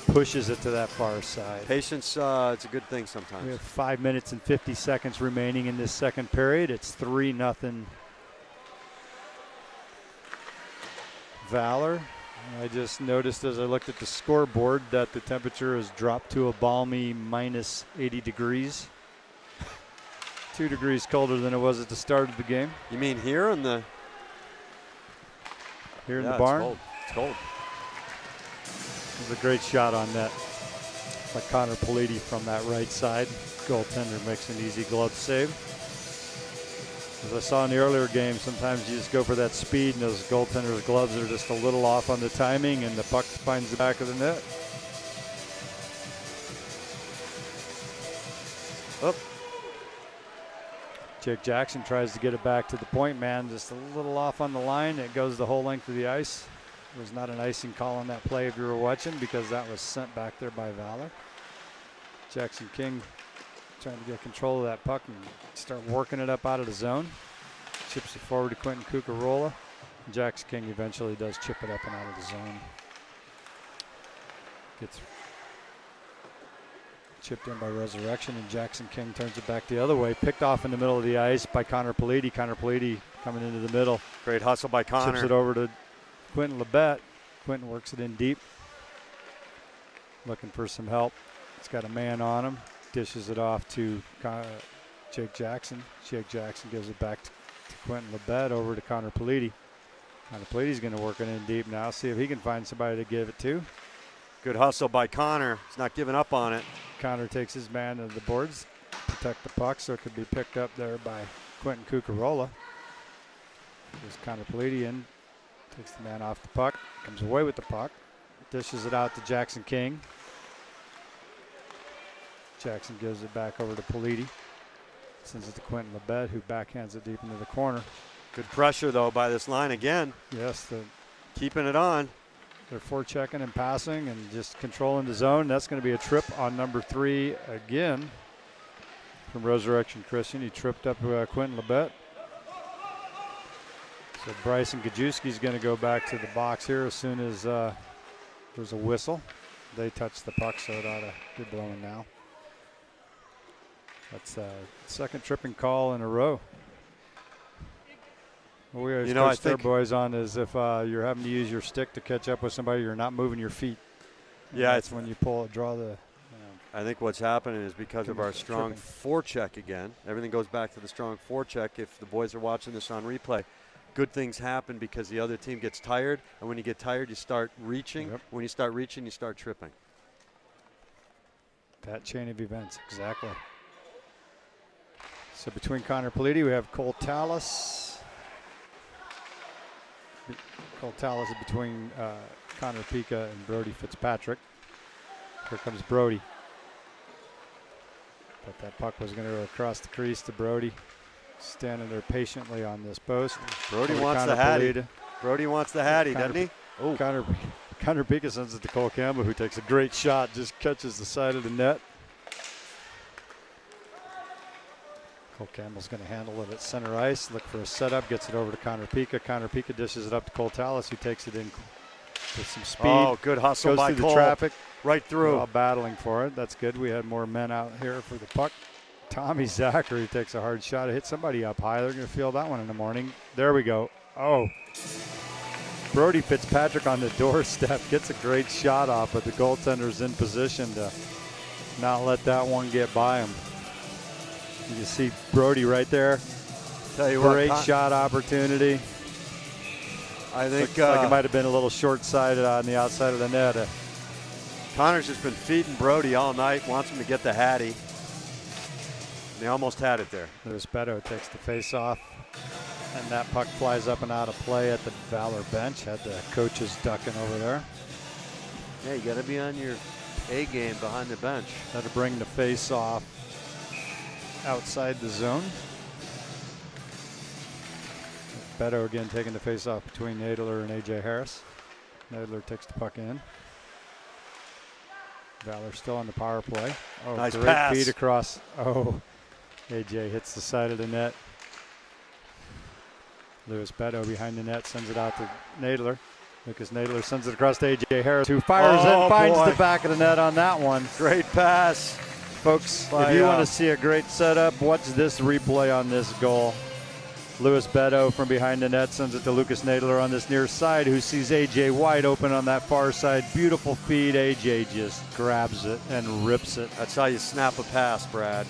Pushes it to that far side. Patience, it's a good thing sometimes. We have 5 minutes and 50 seconds remaining in this second period. It's 3-0 Valor. I just noticed as I looked at the scoreboard that the temperature has dropped to a balmy minus 80 degrees. 2 degrees colder than it was at the start of the game. You mean here in the... Here in the barn? It's cold. It was a great shot on net by Connor Politi from that right side. Goaltender makes an easy glove save. As I saw in the earlier game, sometimes you just go for that speed, and those goaltenders' gloves are just a little off on the timing, and the puck finds the back of the net. Up. Jake Jackson tries to get it back to the point man, just a little off on the line. It goes the whole length of the ice. There was not an icing call on that play if you were watching, because that was sent back there by Valor. Jackson King trying to get control of that puck and start working it up out of the zone. Chips it forward to Quentin Cucarola. Jackson King eventually does chip it up and out of the zone. Gets chipped in by Resurrection, and Jackson King turns it back the other way. Picked off in the middle of the ice by Connor Politi. Connor Politi coming into the middle. Great hustle by Connor. Chips it over to Quentin Labette. Quentin works it in deep. Looking for some help. It's got a man on him. Dishes it off to Jake Jackson. Jake Jackson gives it back to Quentin Labette over to Connor Politi. Connor Politi's going to work it in deep now. See if he can find somebody to give it to. Good hustle by Connor. He's not giving up on it. Connor takes his man to the boards, protect the puck so it could be picked up there by Quentin Cucarola. There's Connor Politi in. Takes the man off the puck. Comes away with the puck. Dishes it out to Jackson King. Jackson gives it back over to Politi. Sends it to Quentin Labette, who backhands it deep into the corner. Good pressure, though, by this line again. Yes, keeping it on. They're forechecking and passing and just controlling the zone. That's going to be a trip on number 3 again from Resurrection Christian. He tripped up Quentin Labette. So Bryson Gajewski's going to go back to the box here as soon as there's a whistle. They touch the puck, so it ought to be blowing now. That's second tripping call in a row. We always You know, I coach their think- boys on is if you're having to use your stick to catch up with somebody, you're not moving your feet. And Yeah, that's when you draw the. I think what's happening is because of our strong forecheck again. Everything goes back to the strong forecheck. If the boys are watching this on replay, good things happen because the other team gets tired. And when you get tired, you start reaching. Yep. When you start reaching, you start tripping. That chain of events, exactly. So between Connor Politi, we have Cole Tallis. Cole Tallis is between Connor Pica and Brody Fitzpatrick. Here comes Brody. But that puck was going to go across the crease to Brody. Standing there patiently on this post. Brody wants Connor the Hattie. Polita. Brody wants the Hattie, Connor- doesn't he? Oh, Connor Pica sends it to Cole Campbell, who takes a great shot, just catches the side of the net. Cole Campbell's going to handle it at center ice, look for a setup, gets it over to Connor Pica. Connor Pica dishes it up to Cole Tallis, who takes it in with some speed. Oh, good hustle goes by through Cole. the traffic. Right through. While battling for it. That's good. We had more men out here for the puck. Tommy Zachary takes a hard shot. Hit somebody up high. They're going to feel that one in the morning. There we go. Oh. Brody Fitzpatrick on the doorstep gets a great shot off, but the goaltender's in position to not let that one get by him. You can see Brody right there. Tell you Great what, shot opportunity. I think Looks like it might have been a little short-sighted on the outside of the net. Connor's just been feeding Brody all night, wants him to get the Hattie. They almost had it there. Lewis Beto takes the face-off, and that puck flies up and out of play at the Valor bench. Had the coaches ducking over there. Yeah, you got to be on your A game behind the bench. Had to bring the face-off outside the zone. Beto again taking the face-off between Nadler and A.J. Harris. Nadler takes the puck in. Valor still on the power play. Oh, nice great pass. feed across. Oh, A.J. hits the side of the net. Lewis Beto behind the net sends it out to Nadler. Lucas Nadler sends it across to A.J. Harris, who fires and finds the back of the net on that one. Great pass. Folks, if you want to see a great setup, watch this replay on this goal. Lewis Beto from behind the net sends it to Lucas Nadler on this near side, who sees A.J. wide open on that far side. Beautiful feed. A.J. just grabs it and rips it. That's how you snap a pass, Brad.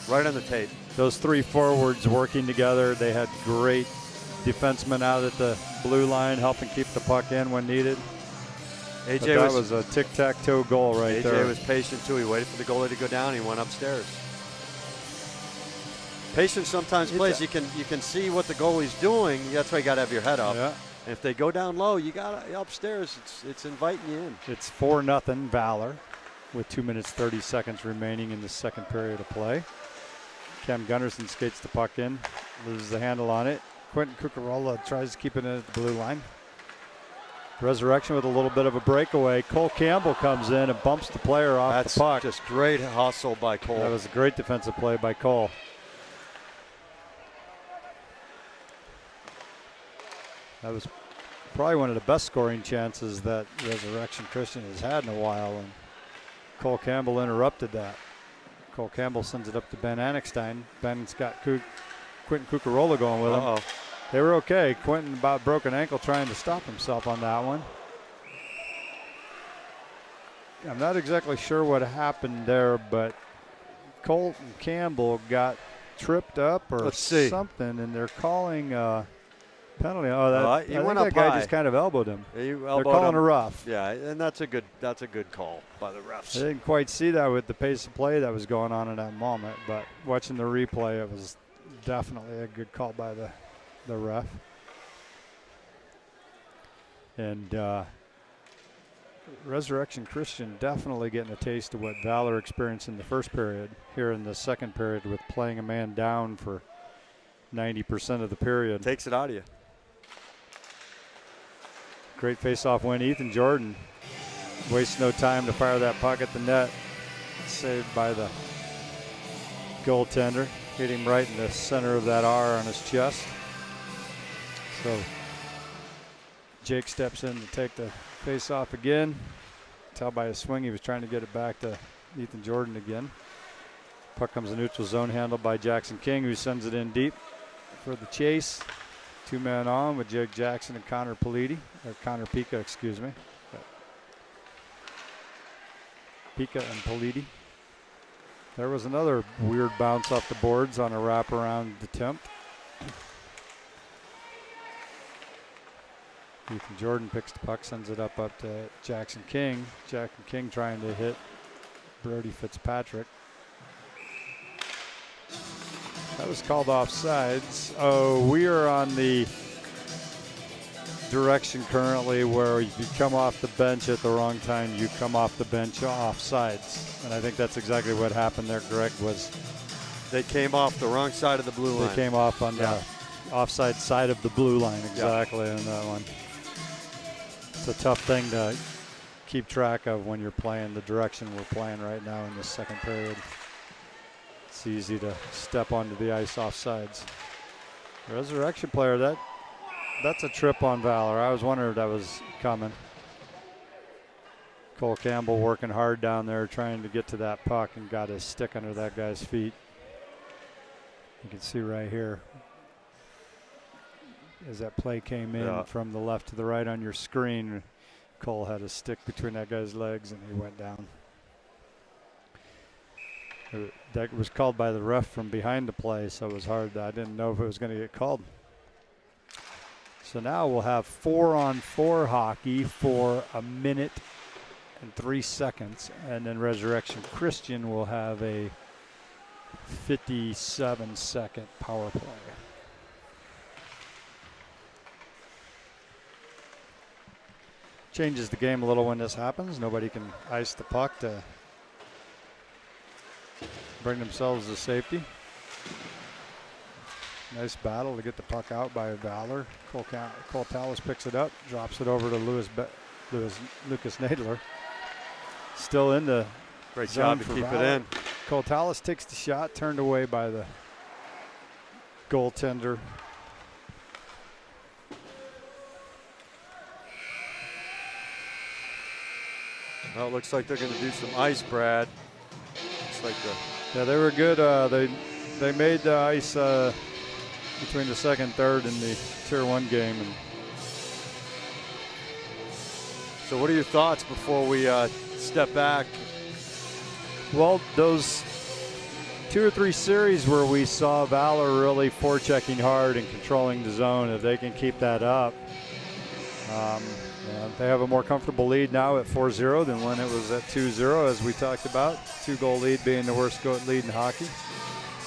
Right on the tape. Those three forwards working together. They had great defensemen out at the blue line helping keep the puck in when needed. A.J. That was a tic-tac-toe goal right there. A.J. was patient, too. He waited for the goalie to go down. He went upstairs. Patience sometimes plays. You can see what the goalie's doing. That's why you got to have your head up. Yeah. And if they go down low, you got to upstairs. It's inviting you in. It's 4-0 Valor with 2 minutes 30 seconds remaining in the second period of play. Cam Gunnarsson skates the puck in, loses the handle on it. Quentin Cucurella tries to keep it in at the blue line. Resurrection with a little bit of a breakaway. Cole Campbell comes in and bumps the player off the puck. Just great hustle by Cole. That was a great defensive play by Cole. That was probably one of the best scoring chances that Resurrection Christian has had in a while, and Cole Campbell interrupted that. Cole Campbell sends it up to Ben Annickstein. Ben's got Quentin Cucurella going with him. They were okay. Quentin about broke an ankle trying to stop himself on that one. I'm not exactly sure what happened there, but Colton Campbell got tripped up or something, and they're calling penalty. I think that guy just kind of elbowed him. They're calling a rough. Yeah, and that's a good call by the refs. I didn't quite see that with the pace of play that was going on in that moment, but watching the replay, it was definitely a good call by the ref. And Resurrection Christian definitely getting a taste of what Valor experienced in the first period here in the second period with playing a man down for 90% of the period. Takes it out of you. Great face-off win. Ethan Jordan wastes no time to fire that puck at the net. Saved by the goaltender. Hit him right in the center of that R on his chest. So Jake steps in to take the face-off again. Tell by his swing he was trying to get it back to Ethan Jordan again. Puck comes in neutral zone, handled by Jackson King, who sends it in deep for the chase. 2 men on with Jake Jackson and Connor Pika, excuse me. Pika and Politi. There was another weird bounce off the boards on a wraparound attempt. Ethan Jordan picks the puck, sends it up to Jackson King. Jackson King trying to hit Brody Fitzpatrick. That was called offsides. Oh, we are on the direction currently where if you come off the bench at the wrong time, you come off the bench offsides. And I think that's exactly what happened there, Greg, was they came off the wrong side of the blue line. They came off on the offside side of the blue line, exactly, on that one. It's a tough thing to keep track of when you're playing the direction we're playing right now in this second period. It's easy to step onto the ice offsides. Resurrection player, that's a trip on Valor. I was wondering if that was coming. Cole Campbell working hard down there trying to get to that puck and got his stick under that guy's feet. You can see right here as that play came in from the left to the right on your screen, Cole had a stick between that guy's legs and he went down. That was called by the ref from behind the play, so it was hard. I didn't know if it was going to get called. So now we'll have 4-on-4 hockey for 1 minute and 3 seconds, and then Resurrection Christian will have a 57-second power play. Changes the game a little when this happens. Nobody can ice the puck to bring themselves to safety. Nice battle to get the puck out by Valor. Cole Tallis picks it up, drops it over to Lucas Nadler. Still in the great job to keep Valor. it in. Cole Tallis takes the shot, turned away by the goaltender. Well, it looks like they're going to do some ice, Brad. Looks like yeah, they were good. They made the ice between the second and third in the Tier 1 game. And so what are your thoughts before we step back? Well, those 2 or 3 series where we saw Valor really forechecking hard and controlling the zone, if they can keep that up, they have a more comfortable lead now at 4-0 than when it was at 2-0, as we talked about. 2-goal lead being the worst lead in hockey.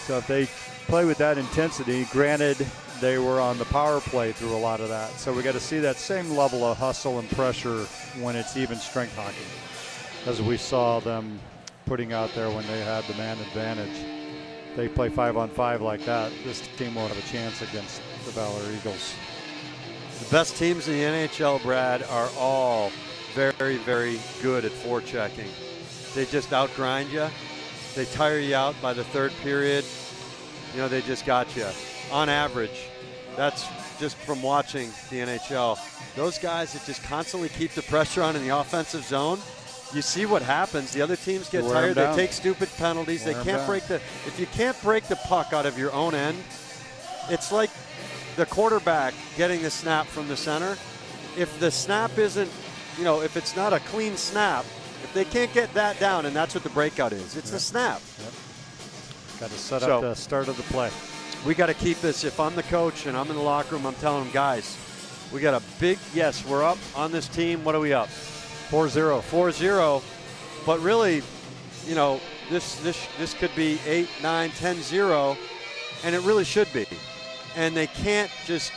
So if they play with that intensity, granted they were on the power play through a lot of that. So we got to see that same level of hustle and pressure when it's even strength hockey, as we saw them putting out there when they had the man advantage. They play 5-on-5 like that, this team won't have a chance against the Valor Eagles. The best teams in the NHL, Brad, are all very, very good at forechecking. They just outgrind you. They tire you out by the third period. You know, they just got you. On average, that's just from watching the NHL. Those guys that just constantly keep the pressure on in the offensive zone, you see what happens. The other teams get tired. They take stupid penalties. They can't break if you can't break the puck out of your own end, it's like the quarterback getting the snap from the center. If the snap isn't, if it's not a clean snap, if they can't get that down, and that's what the breakout is, it's the snap. Yep. Got to set up the start of the play. We got to keep this. If I'm the coach and I'm in the locker room, I'm telling them, guys, we got a big, yes, we're up on this team. What are we up? 4-0. 4-0. But really, this could be 8, 9, 10-0, and it really should be. And they can't just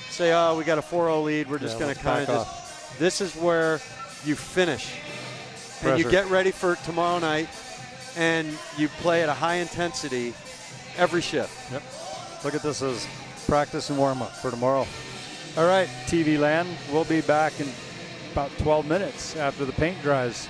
say, oh, we got a 4-0 lead. We're just going to kind of just. This is where you finish. Pressure. And you get ready for tomorrow night, and you play at a high intensity every shift. Yep. Look at this as practice and warm-up for tomorrow. All right, TV land. We'll be back in about 12 minutes after the paint dries.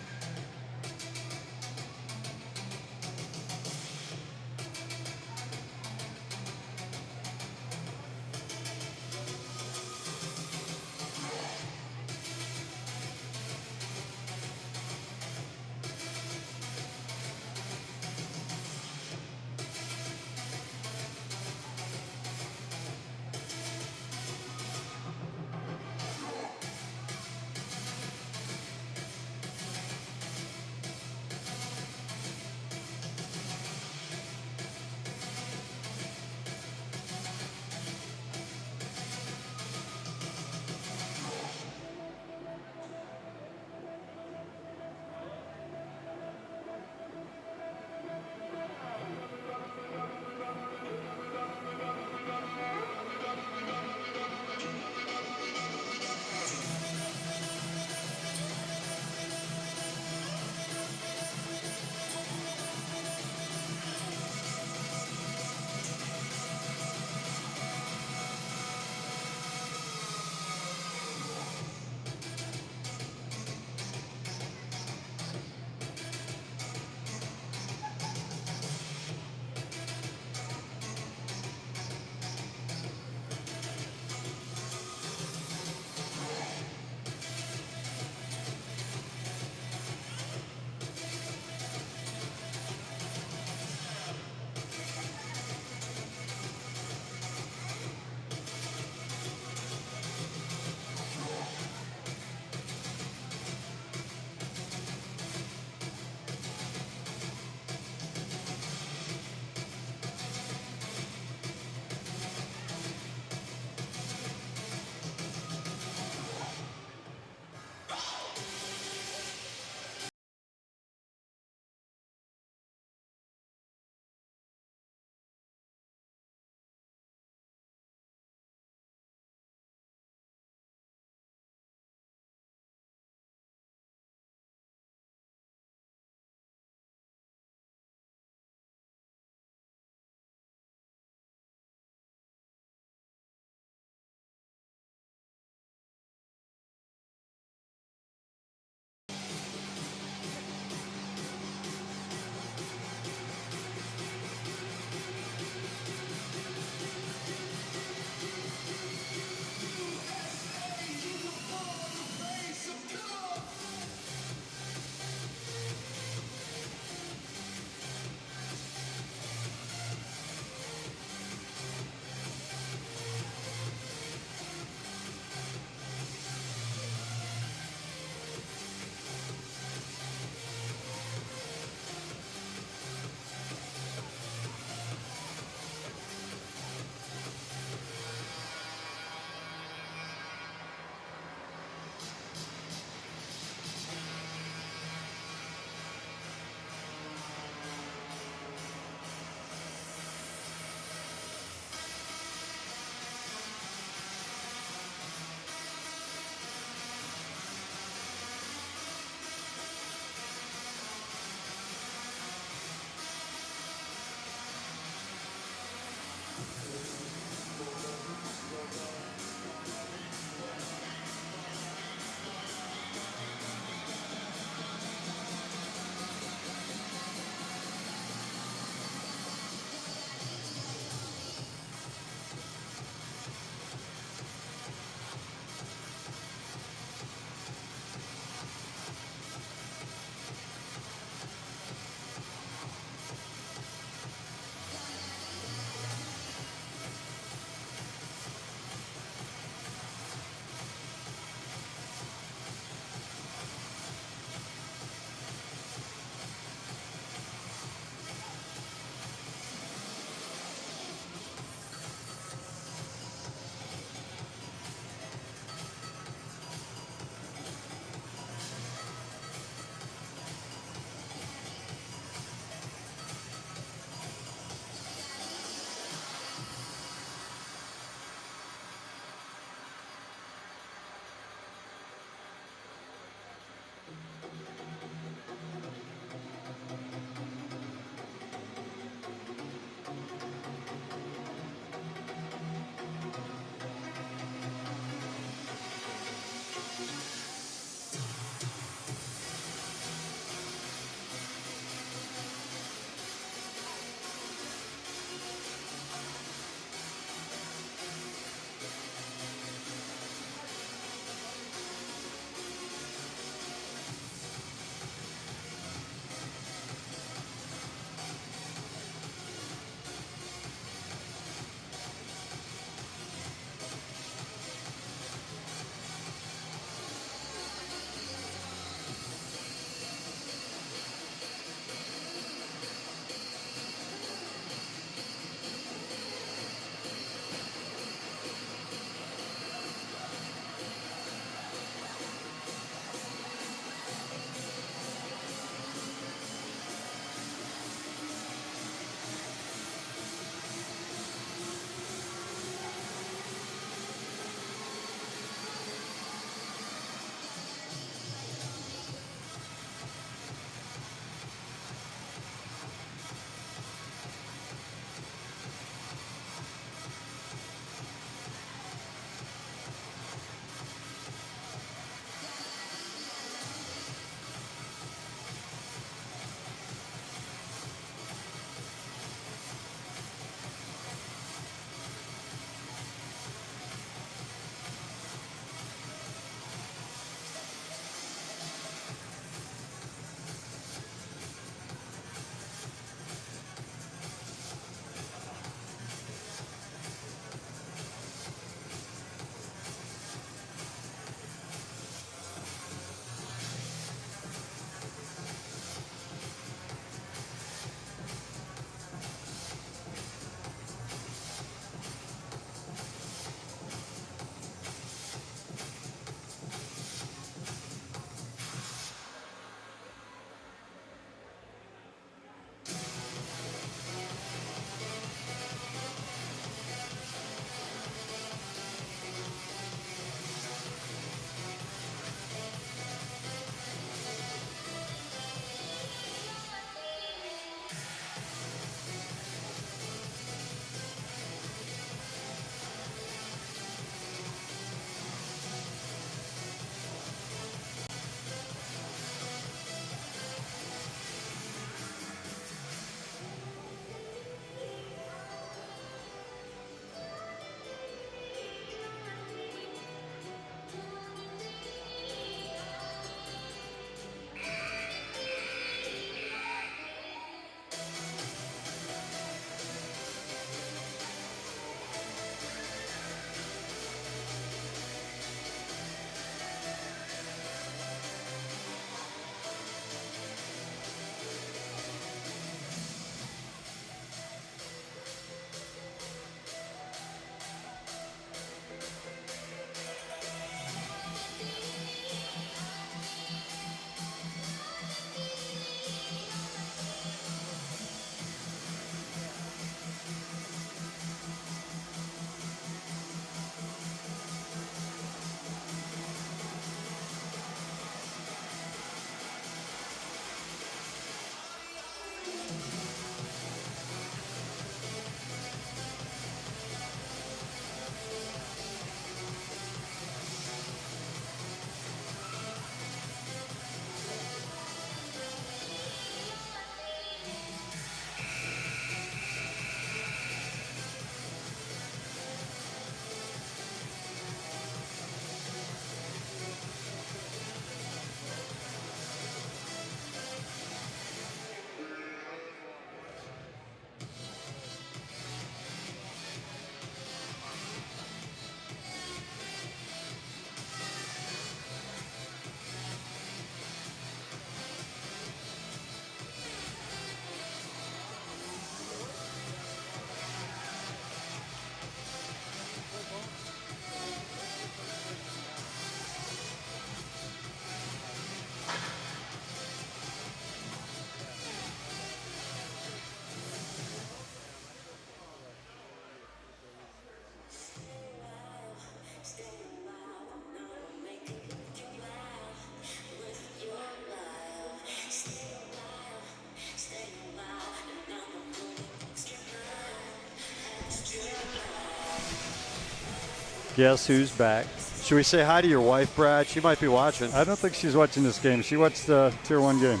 Guess who's back? Should we say hi to your wife, Brad? She might be watching. I don't think she's watching this game. She watched the Tier 1 game.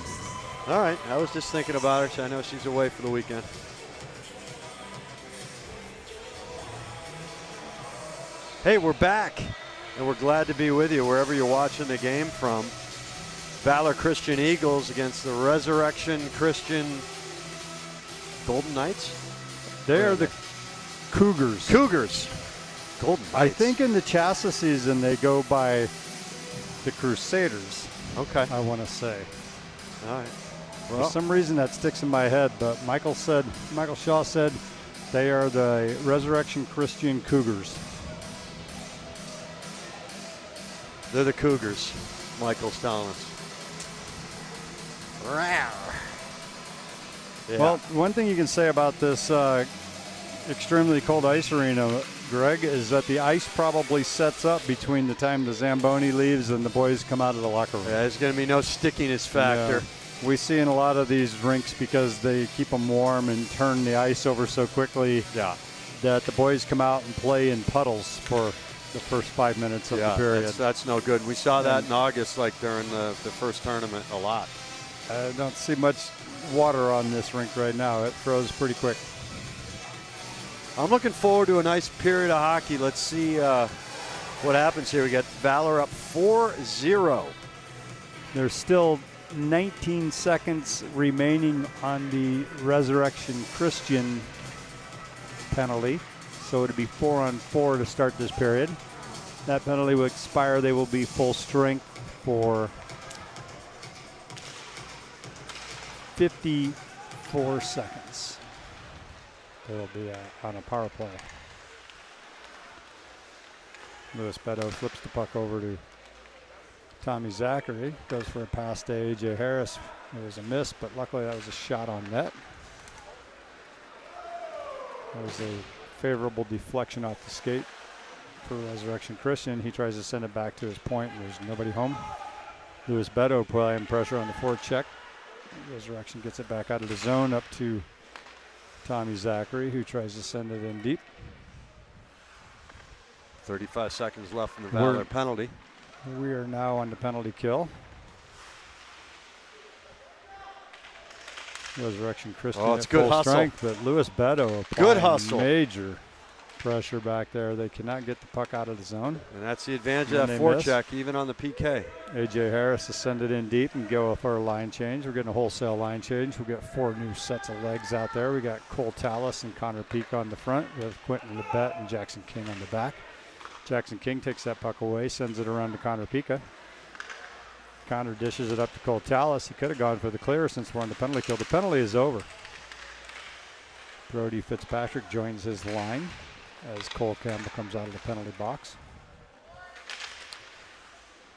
All right. I was just thinking about her, so I know she's away for the weekend. Hey, we're back, and we're glad to be with you wherever you're watching the game from. Valor Christian Eagles against the Resurrection Christian Golden Knights? They are the Cougars. Cougars. Golden Knights. I think in the Chassa season they go by the Crusaders. Okay. I want to say. All right. For some reason that sticks in my head, but Michael Shaw said they are the Resurrection Christian Cougars. They're the Cougars, Michael's telling us. Yeah. Well, one thing you can say about this extremely cold ice arena, Greg, is that the ice probably sets up between the time the Zamboni leaves and the boys come out of the locker room. Yeah, there's going to be no stickiness factor. Yeah. We see in a lot of these rinks, because they keep them warm and turn the ice over so quickly, that the boys come out and play in puddles for the first 5 minutes of the period. That's no good. We saw that in August, like during the first tournament, a lot. I don't see much water on this rink right now. It froze pretty quick. I'm looking forward to a nice period of hockey. Let's see what happens here. We got Valor up 4-0. There's still 19 seconds remaining on the Resurrection Christian penalty. So it'll be 4-on-4 to start this period. That penalty will expire. They will be full strength for 54 seconds. They will be on a power play. Louis Beto flips the puck over to Tommy Zachary. Goes for a pass to A.J. Harris. It was a miss, but luckily that was a shot on net. That was a favorable deflection off the skate for Resurrection Christian. He tries to send it back to his point. There's nobody home. Louis Beto applying pressure on the forecheck. Resurrection gets it back out of the zone up to Tommy Zachary, who tries to send it in deep. 35 seconds left in the Valor penalty. We are now on the penalty kill. Resurrection Christian it's at good full hustle. strength, but Louis Beto Good applying hustle. major pressure back there. They cannot get the puck out of the zone. And that's the advantage of that forecheck, even on the PK. A.J. Harris to send it in deep and go for a line change. We're getting a wholesale line change. We'll get 4 new sets of legs out there. We got Cole Tallis and Connor Peak on the front. We have Quentin Lebet and Jackson King on the back. Jackson King takes that puck away, sends it around to Connor Pika. Connor dishes it up to Cole Tallis. He could have gone for the clear since we're on the penalty kill. The penalty is over. Brody Fitzpatrick joins his line as Cole Campbell comes out of the penalty box.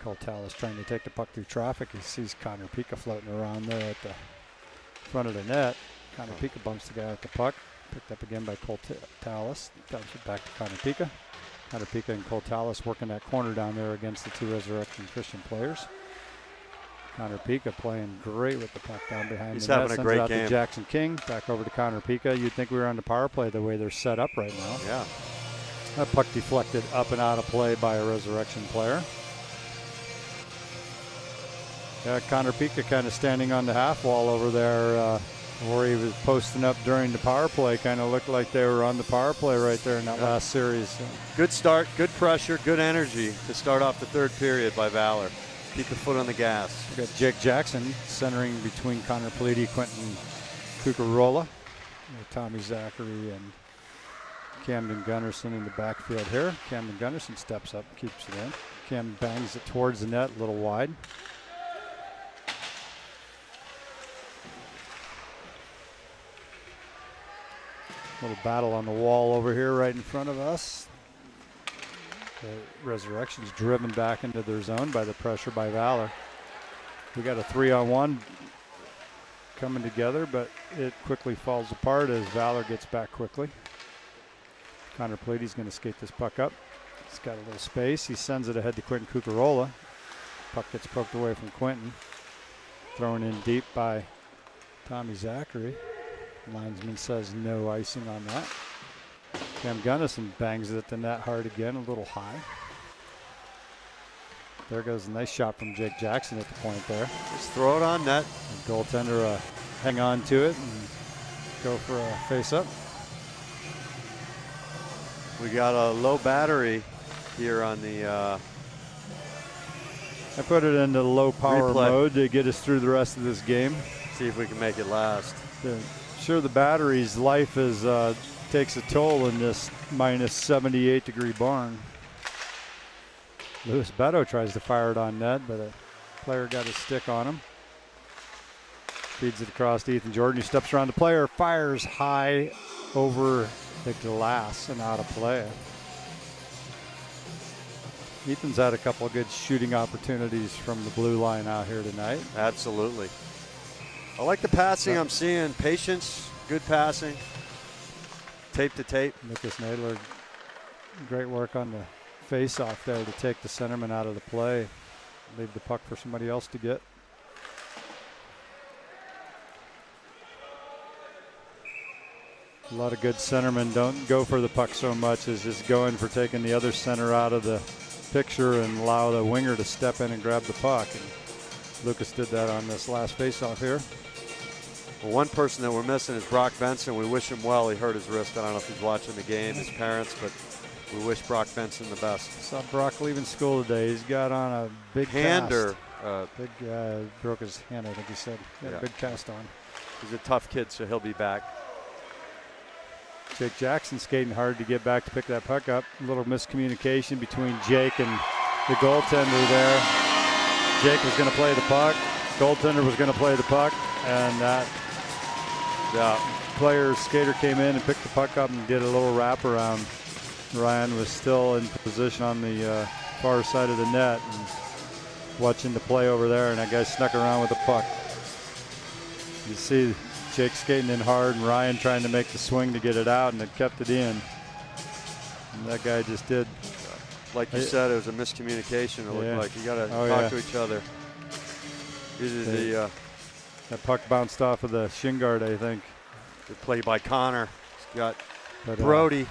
Cole Tallis trying to take the puck through traffic. He sees Connor Pika floating around there at the front of the net. Connor Pika bumps the guy at the puck. Picked up again by Cole Tallis. Dumps it back to Connor Pika. Connor Pika and Cole Tallis working that corner down there against the 2 Resurrection Christian players. Connor Pika playing great with the puck down behind He's the net. having a Sends great it out game. to Jackson King. Back over to Connor Pika. You'd think we were on the power play the way they're set up right now. Yeah. That puck deflected up and out of play by a Resurrection player. Yeah, Connor Pika kind of standing on the half wall over there where he was posting up during the power play. Kind of looked like they were on the power play right there in that last series. Good start, good pressure, good energy to start off the third period by Valor. Keep the foot on the gas. We got Jake Jackson centering between Connor Paliti, Quentin Cucarola, Tommy Zachary, and Camden Gunnarsson in the backfield here. Camden Gunnarsson steps up, keeps it in. Cam bangs it towards the net, a little wide. Little battle on the wall over here right in front of us. The Resurrection's driven back into their zone by the pressure by Valor. We got a 3-on-1 coming together, but it quickly falls apart as Valor gets back quickly. Connor Paliti's going to skate this puck up. He's got a little space. He sends it ahead to Quentin Cucarola. Puck gets poked away from Quentin. Thrown in deep by Tommy Zachary. Linesman says no icing on that. Cam Gunnison bangs it at the net hard again, a little high. There goes a nice shot from Jake Jackson at the point there. Just throw it on net. The goaltender hang on to it and go for a face-up. We got a low battery here on the I put it into low power replay mode to get us through the rest of this game. See if we can make it last. Sure, the battery's life is takes a toll in this minus 78 degree barn. Louis Beto tries to fire it on net, but a player got his stick on him. Feeds it across to Ethan Jordan. He steps around the player, fires high over the glass and out of play. Ethan's had a couple of good shooting opportunities from the blue line out here tonight. Absolutely. I like the passing I'm seeing. Patience, good passing. Tape to tape. Lucas Nadler, great work on the face-off there to take the centerman out of the play. Leave the puck for somebody else to get. A lot of good centermen don't go for the puck so much as just going for taking the other center out of the picture and allow the winger to step in and grab the puck. And Lucas did that on this last face-off here. Well, one person that we're missing is Brock Benson. We wish him well. He hurt his wrist. I don't know if he's watching the game, his parents, but we wish Brock Benson the best. Saw Brock leaving school today. He's got on a big hander. Broke his hand, I think he said. He had a big cast on. He's a tough kid, so he'll be back. Jake Jackson skating hard to get back to pick that puck up. A little miscommunication between Jake and the goaltender there. Jake was going to play the puck. Goaltender was going to play the puck, and that skater came in and picked the puck up and did a little wraparound. Ryan was still in position on the far side of the net and watching the play over there, and that guy snuck around with the puck. You see Jake skating in hard and Ryan trying to make the swing to get it out, and it kept it in. And that guy just did. Like you said, it was a miscommunication. It looked like you got to talk to each other. That puck bounced off of the shin guard, I think. Good play by Connor. He's got Brody.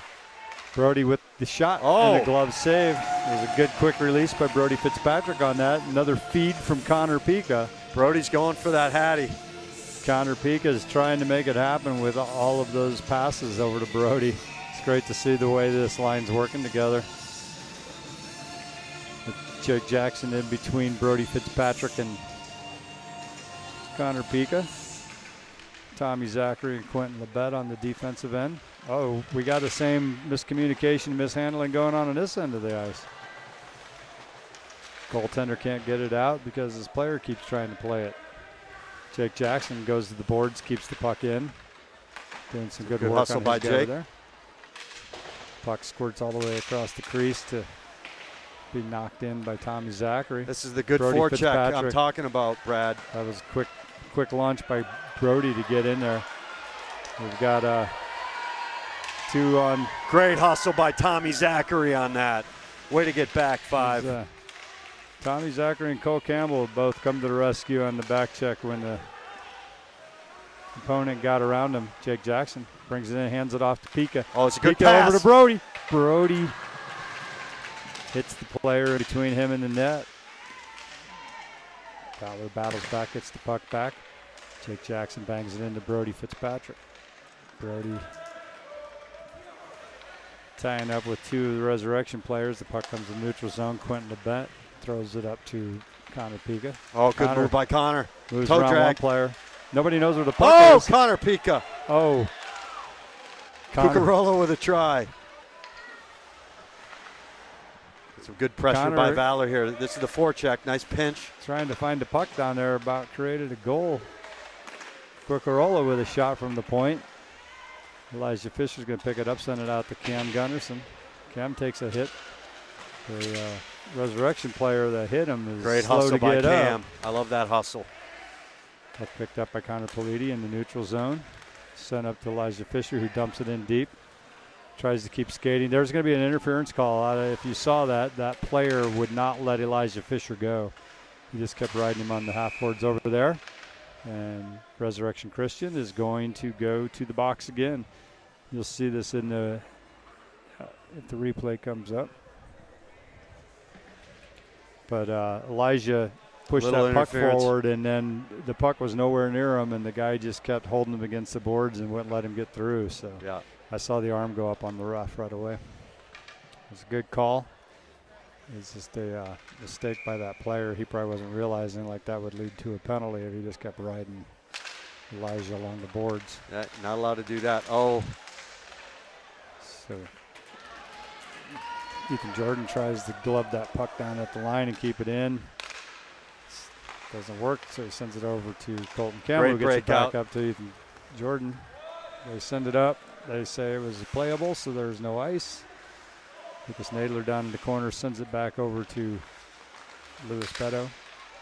Brody with the shot and a glove save. It was a good quick release by Brody Fitzpatrick on that. Another feed from Connor Pika. Brody's going for that Hattie. Connor Pika is trying to make it happen with all of those passes over to Brody. It's great to see the way this line's working together. With Jake Jackson in between Brody Fitzpatrick and Connor Pika. Tommy Zachary and Quentin Labette on the defensive end. Oh, we got the same miscommunication, mishandling going on this end of the ice. Goaltender can't get it out because his player keeps trying to play it. Jake Jackson goes to the boards, keeps the puck in. Doing some good work hustle on by his guy Jake. there. Puck squirts all the way across the crease to be knocked in by Tommy Zachary. This is the good Brody forecheck I'm talking about, Brad. That was a quick launch by Brody to get in there. We've got two on. Great hustle by Tommy Zachary on that. Way to get back 5. Tommy Zachary and Cole Campbell both come to the rescue on the back check when the opponent got around him. Jake Jackson brings it in, hands it off to Pika. Oh, it's a good Pika pass. Over to Brody. Brody hits the player between him and the net. Valor battles back, gets the puck back. Jake Jackson bangs it into Brody Fitzpatrick. Brody tying up with two of the Resurrection players. The puck comes in neutral zone. Quentin Labette throws it up to Connor Pika. Oh, good move by Connor. Moves Toe around drag. one player. Nobody knows where the puck is. Connor Pika. Oh. Cucurullo with a try. Some good pressure by Valor here. This is the forecheck. Nice pinch. Trying to find the puck down there, about created a goal. Cucurullo with a shot from the point. Elijah Fisher's going to pick it up, send it out to Cam Gunnarsson. Cam takes a hit. The Resurrection player that hit him is great slow hustle to by get Cam. up. I love that hustle. That's picked up by Connor Politi in the neutral zone. Sent up to Elijah Fisher, who dumps it in deep. Tries to keep skating. There's going to be an interference call. If you saw that, that player would not let Elijah Fisher go. He just kept riding him on the half boards over there. And Resurrection Christian is going to go to the box again. You'll see this in the if the replay comes up. But Elijah pushed that puck forward, and then the puck was nowhere near him, and the guy just kept holding him against the boards and wouldn't let him get through. So yeah. I saw the arm go up on the ref right away. It was a good call. It's just a mistake by that player. He probably wasn't realizing like that would lead to a penalty if he just kept riding Elijah along the boards. Yeah, not allowed to do that. Oh. So Ethan Jordan tries to glove that puck down at the line and keep it in. Doesn't work, so he sends it over to Colton Campbell, who gets it back up to Ethan Jordan. They send it up. They say it was playable, so there's no ice. Lucas Nadler down in the corner sends it back over to Louis Beto.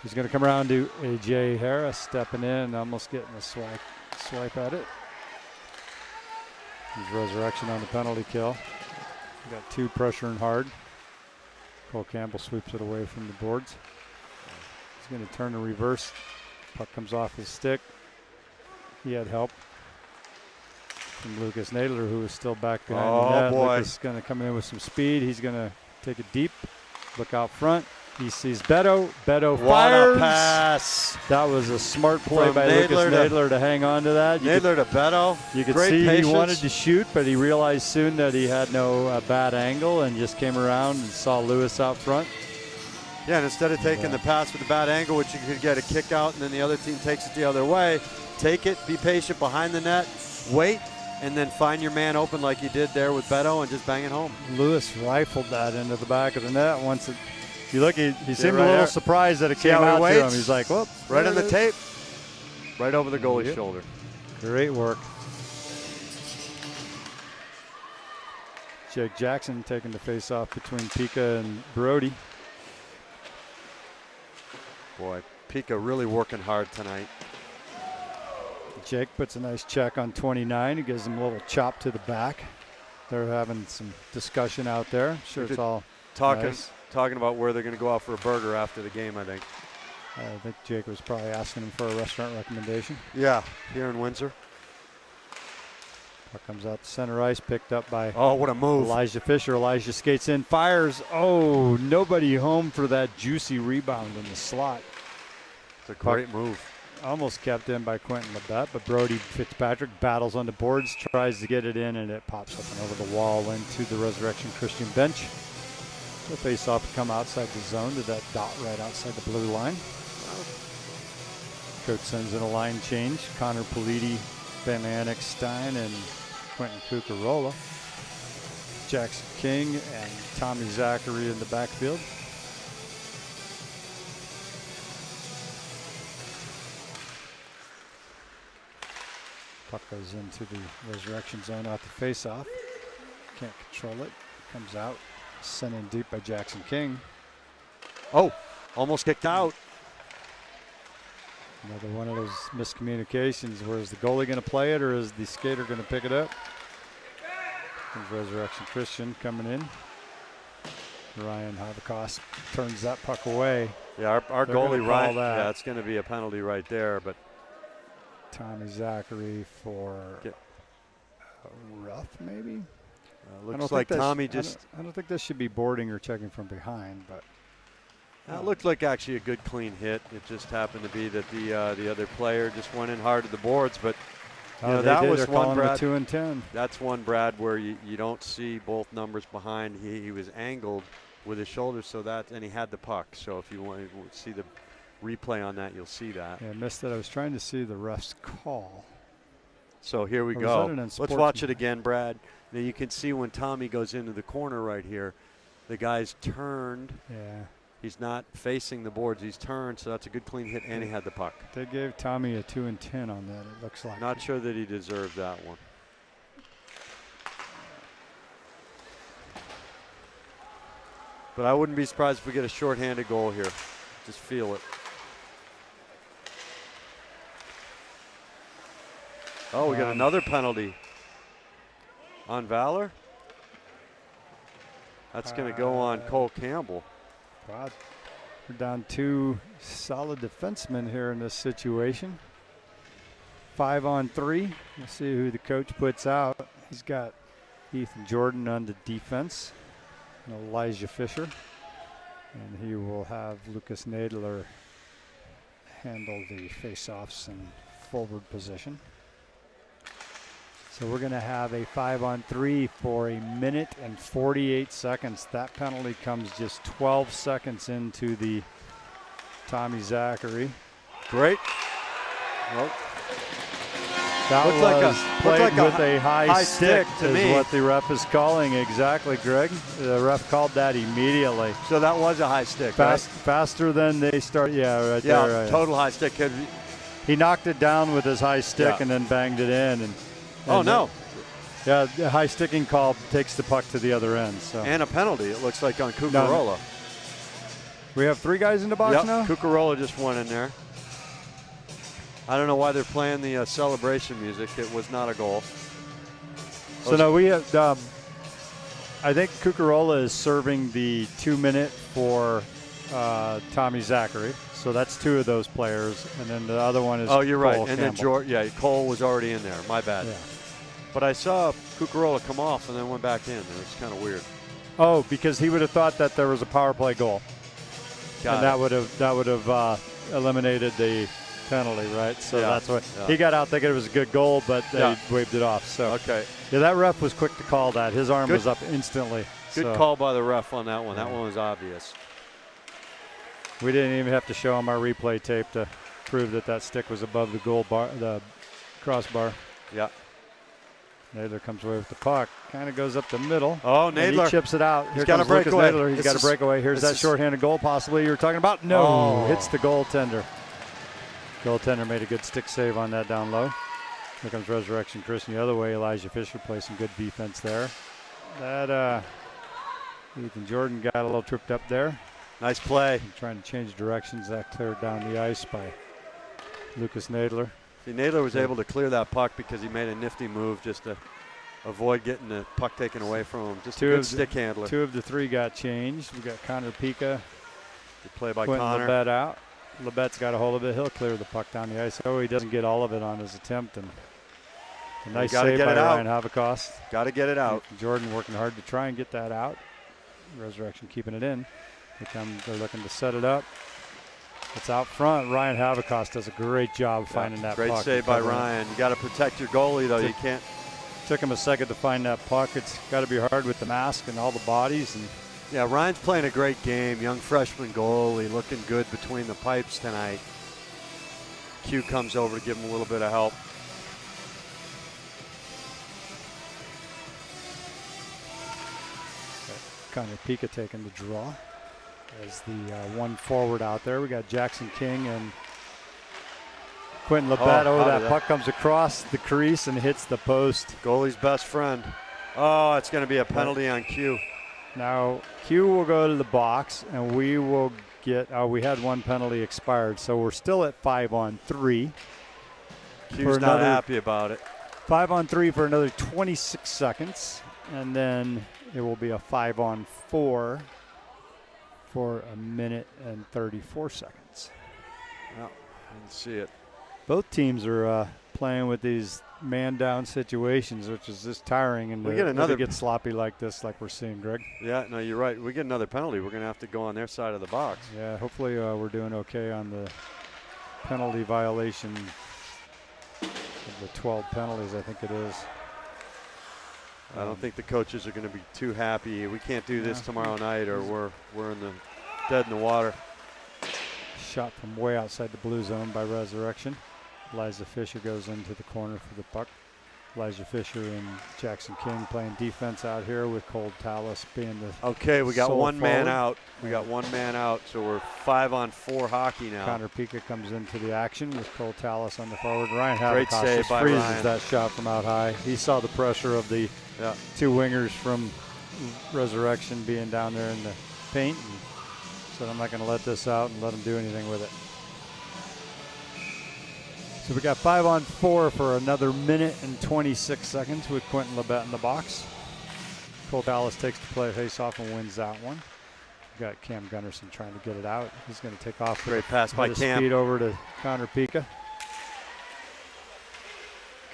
He's going to come around to A.J. Harris, stepping in, almost getting a swipe at it. He's Resurrection on the penalty kill. Got two pressuring hard. Cole Campbell sweeps it away from the boards. He's going to turn and reverse. Puck comes off his stick. He had help from Lucas Nadler, who is still back behind the net. Boy. Lucas is going to come in with some speed. He's going to take it deep. Look out front. He sees Beto. Beto fires. What a pass. That was a smart play From by Lucas Nadler to hang on to that. Nadler to Beto. You could Great see patience. he wanted to shoot, but he realized soon that he had no bad angle and just came around and saw Lewis out front. Yeah, and instead of taking the pass with a bad angle, which you could get a kick out, and then the other team takes it the other way, take it, be patient behind the net, wait, and then find your man open like you did there with Beto and just bang it home. Lewis rifled that into the back of the net once it. You look, he seemed right a little there. surprised that it came out to him. He's like, whoop. Right on the tape. Right over the goalie's shoulder. Great work. Jake Jackson taking the face-off between Pika and Brody. Boy, Pika really working hard tonight. Jake puts a nice check on 29. He gives him a little chop to the back. They're having some discussion out there. I'm sure it's all talking about where they're going to go out for a burger after the game, I think. I think Jake was probably asking him for a restaurant recommendation. Yeah, here in Windsor. Puck comes out to center ice, picked up by what a move. Elijah Fisher. Elijah skates in, fires. Oh, nobody home for that juicy rebound in the slot. It's a great move. Almost kept in by Quentin Labette, but Brody Fitzpatrick battles on the boards, tries to get it in, and it pops up and over the wall into the Resurrection Christian bench. The face-off will come outside the zone to that dot right outside the blue line. Coach sends in a line change. Connor Politi, Ben Annick-Stein, and Quentin Cucarola. Jackson King and Tommy Zachary in the backfield. Puck goes into the Resurrection zone out the face-off. Can't control it. Comes out. Sent in deep by Jackson King. Oh, almost kicked out. Another one of those miscommunications. Where is the goalie going to play it, or is the skater going to pick it up? There's Resurrection Christian coming in. Ryan Havakos turns that puck away. Yeah, our goalie, Ryan. Yeah, it's going to be a penalty right there, but Tommy Zachary for rough, maybe? Looks like Tommy I don't think this should be boarding or checking from behind, but it looked like actually a good clean hit. It just happened to be that the other player just went in hard to the boards, but that was one, Brad. 2 and 10. That's one, Brad, where you don't see both numbers behind. He was angled with his shoulders, and he had the puck. So if you want to see the replay on that, you'll see that. Yeah, I missed it. I was trying to see the ref's call. So here we go. Let's watch it again, Brad. Now you can see when Tommy goes into the corner right here, the guy's turned. Yeah. He's not facing the boards. He's turned, so that's a good clean hit, and he had the puck. They gave Tommy a 2 and 10 on that, it looks like. Not sure that he deserved that one. But I wouldn't be surprised if we get a shorthanded goal here. Just feel it. Oh, we got another penalty on Valor. That's going to go on Cole Campbell. Wow. We're down 2 solid defensemen here in this situation. 5 on 3. We'll see who the coach puts out. He's got Ethan Jordan on the defense. And Elijah Fisher. And he will have Lucas Nadler handle the face-offs in forward position. So we're going to have a 5-on-3 for 1 minute and 48 seconds. That penalty comes just 12 seconds into the Tommy Zachary. Great. Well, that was played with a high stick to is me. what the ref is calling. Exactly, Greg. The ref called that immediately. So that was a high stick, right? Faster than they start. Yeah, right yeah, there. Total high stick. He knocked it down with his high stick and then banged it in. And oh, no. Yeah, the high sticking call takes the puck to the other end. So. And a penalty, it looks like, on Cucarola. No. We have 3 guys in the box now? Cucarola just went in there. I don't know why they're playing the celebration music. It was not a goal. So no, we have. I think Cucarola is serving the 2-minute for Tommy Zachary. So that's 2 of those players, and then the other one is. Oh, you're Cole right. And Campbell. then Cole was already in there. My bad. Yeah. But I saw Cucarola come off and then went back in. It was kind of weird. Oh, because he would have thought that there was a power play goal, that would have eliminated the penalty, right? So that's what he got out thinking it was a good goal, but they waved it off. So that ref was quick to call that. His arm was up instantly. Good call by the ref on that one. That one was obvious. We didn't even have to show him our replay tape to prove that stick was above the goal bar, the crossbar. Yeah. Nadler comes away with the puck. Kind of goes up the middle. Oh, Nadler. He chips it out. He's got a breakaway. Nadler. He's got a breakaway. Here's that shorthanded goal possibly you were talking about. No. Hits the goaltender. Goaltender made a good stick save on that down low. Here comes Resurrection Chris the other way. Elijah Fisher plays some good defense there. That Ethan Jordan got a little tripped up there. Nice play. Trying to change directions. That cleared down the ice by Lucas Nadler. See, Nadler was able to clear that puck because he made a nifty move just to avoid getting the puck taken away from him. Just a good stick handler. 2 of the 3 got changed. We got Connor Pica. Good play by Quentin Connor. Lebet out. Lebet's got a hold of it. He'll clear the puck down the ice. Oh, he doesn't get all of it on his attempt. And a nice save by Ryan Havicost. Got to get it out. Jordan working hard to try and get that out. Resurrection keeping it in. They're looking to set it up. It's out front. Ryan Havicost does a great job finding that puck. Great save by Ryan. You got to protect your goalie, though. You can't. Took him a second to find that puck. It's got to be hard with the mask and all the bodies. And yeah, Ryan's playing a great game. Young freshman goalie, looking good between the pipes tonight. Q comes over to give him a little bit of help. Connor Pica taking the draw. As the one forward out there, we got Jackson King and Quentin Lebet. That puck comes across the crease and hits the post. Goalie's best friend. Oh, it's going to be a penalty on Q. Now, Q will go to the box, and we will get, we had 1 penalty expired, so we're still at 5-on-3. Q's not happy about it. 5-on-3 for another 26 seconds, and then it will be a 5-on-4 for 1 minute and 34 seconds. Well, I didn't see it. Both teams are playing with these man-down situations, which is just tiring, and we get another get sloppy like this, like we're seeing, Greg. Yeah, no, you're right. We get another penalty. We're going to have to go on their side of the box. Yeah, hopefully we're doing okay on the penalty violation of the 12 penalties, I think it is. I don't think the coaches are going to be too happy. We can't do this tomorrow night, or we're in the dead in the water. Shot from way outside the blue zone by Resurrection. Elijah Fisher goes into the corner for the puck. Elijah Fisher and Jackson King playing defense out here with Cole Tallis being the Okay, we got one man forward. out. We got 1 man out, so we're 5-on-4 hockey now. Connor Pica comes into the action with Cole Tallis on the forward. Ryan Great Havicost save just by freezes Ryan. that shot from out high. He saw the pressure of the 2 wingers from Resurrection being down there in the paint and said, I'm not going to let this out and let them do anything with it. So we got 5-on-4 for another minute and 26 seconds with Quentin Lebet in the box. Cole Dallas takes the play face-off and wins that one. We got Cam Gunnarsson trying to get it out. He's going to take off. Great pass by Cam. Speed over to Connor Pica.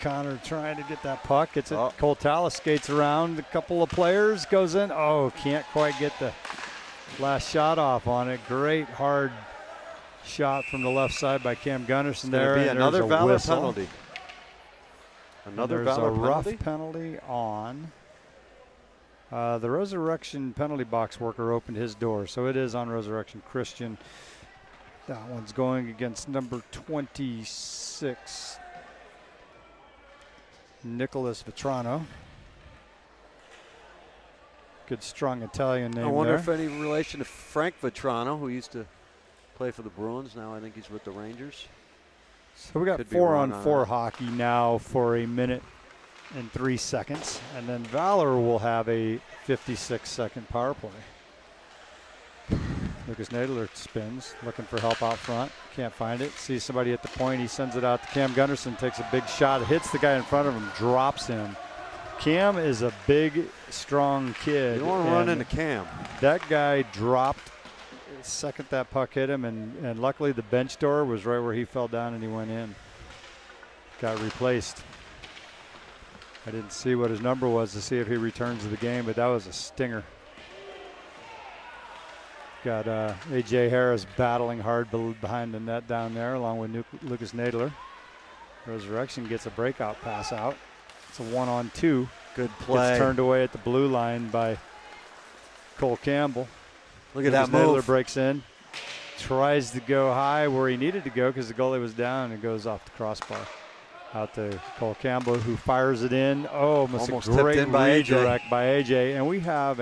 Connor trying to get that puck. It's Oh. Cole Tallis skates around a couple of players, goes in. Oh, can't quite get the last shot off on it. Great hard shot from the left side by Cam Gunnarsson there. Be and another there's a Valor whistle. penalty. Another There's Valor a rough penalty? penalty on. The Resurrection penalty box worker opened his door, so it is on Resurrection Christian. That one's going against number 26, Nicholas Vetrano. Good, strong Italian name. I wonder there. if any relation to Frank Vetrano, who used to play for the Bruins. Now I think he's with the Rangers. So we got Could be wrong on 4-on-4 that. hockey now for 1 minute and 3 seconds, and then Valor will have a 56-second power play. Lucas Nadler spins, looking for help out front. Can't find it. Sees somebody at the point. He sends it out to Cam Gunnarsson. Takes a big shot. Hits the guy in front of him. Drops him. Cam is a big, strong kid. You don't want to run into Cam. That guy dropped the second that puck hit him, and luckily the bench door was right where he fell down and he went in. Got replaced. I didn't see what his number was to see if he returns to the game, but that was a stinger. Got A.J. Harris battling hard behind the net down there, along with Lucas Nadler. Resurrection gets a breakout pass out. It's a 1-on-2. Good play. Gets turned away at the blue line by Cole Campbell. Look at that Nadler move. breaks in, tries to go high where he needed to go because the goalie was down, and goes off the crossbar. Out to Cole Campbell, who fires it in. Oh, almost a tipped great in by redirect by AJ. And we have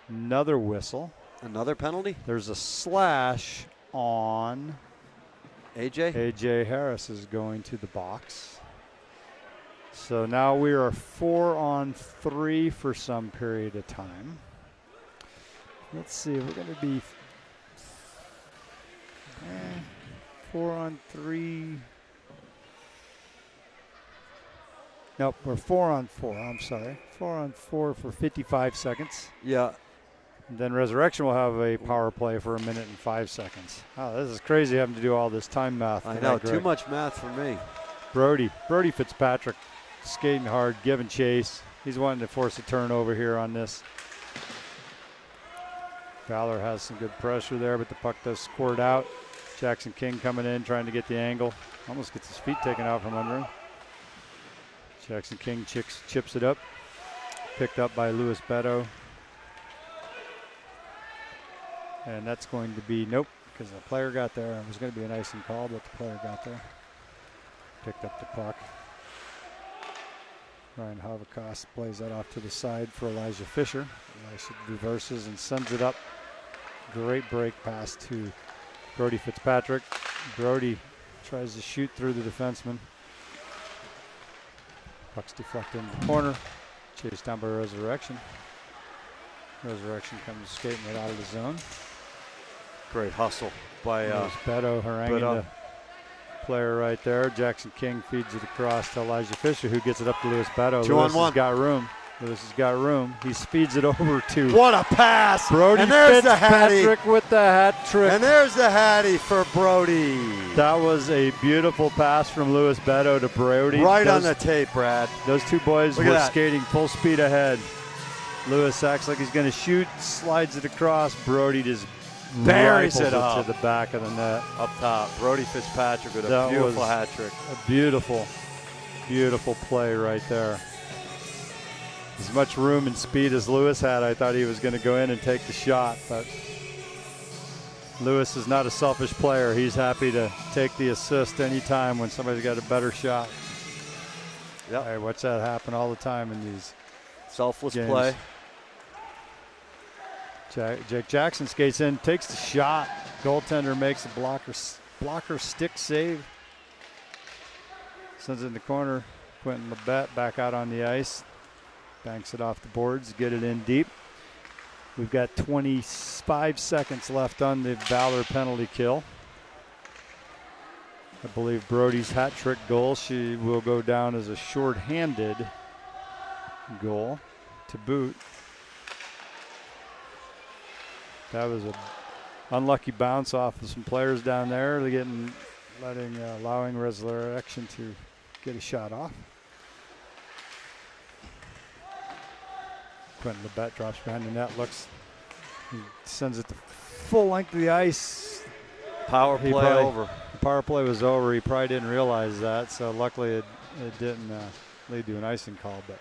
another whistle. Another penalty? There's a slash on AJ? AJ Harris is going to the box. So now we are 4-on-3 for some period of time. Let's see, we're going to be 4-on-3. Nope, we're 4-on-4. I'm sorry. 4-on-4 for 55 seconds. Yeah. And then Resurrection will have a power play for 1 minute and 5 seconds. Oh, this is crazy having to do all this time math. I know, too much math for me. Brody Fitzpatrick skating hard, giving chase. He's wanting to force a turnover here on this. Valor has some good pressure there, but the puck does squirt out. Jackson King coming in, trying to get the angle. Almost gets his feet taken out from under him. Jackson King chips it up. Picked up by Louis Beto. And that's going to be, nope, because the player got there. It was going to be an icing call, but the player got there. Picked up the puck. Ryan Haverkost plays that off to the side for Elijah Fisher. Elijah reverses and sends it up. Great break pass to Brody Fitzpatrick. Brody tries to shoot through the defenseman. Puck's deflected in the corner. Chased down by Resurrection. Resurrection comes skating it out of the zone. Great hustle by Beto haranguing the player right there. Jackson King feeds it across to Elijah Fisher, who gets it up to Louis Beto. 2-on-1. Louis has got room. Lewis has got room. He speeds it over to what a pass! Brody and there's the Fitzpatrick hattie. with the hat trick. And there's the hattie for Brody. That was a beautiful pass from Louis Beto to Brody. Right on the tape, Brad. Those two boys Look at were that. skating full speed ahead. Lewis acts like he's going to shoot, slides it across. Brody just Buries rifles it up to the back of the net. up top. Brody Fitzpatrick with That a beautiful was hat trick. A beautiful, beautiful play right there. As much room and speed as Lewis had, I thought he was going to go in and take the shot, but Lewis is not a selfish player. He's happy to take the assist anytime when somebody's got a better shot. Yeah, Hey, watch that happen all the time in these selfless games. play. Jake Jackson skates in, takes the shot. Goaltender makes a blocker stick save. Sends it in the corner. Quentin Labette back out on the ice. Banks it off the boards, get it in deep. We've got 25 seconds left on the Valor penalty kill. I believe Brody's hat trick goal, she will go down as a shorthanded goal to boot. That was an unlucky bounce off of some players down there, allowing Resurrection to get a shot off. Quentin Labette drops behind the net, looks, he sends it the full length of the ice. Power play over. The power play was over. He probably didn't realize that, so luckily it didn't lead to an icing call. But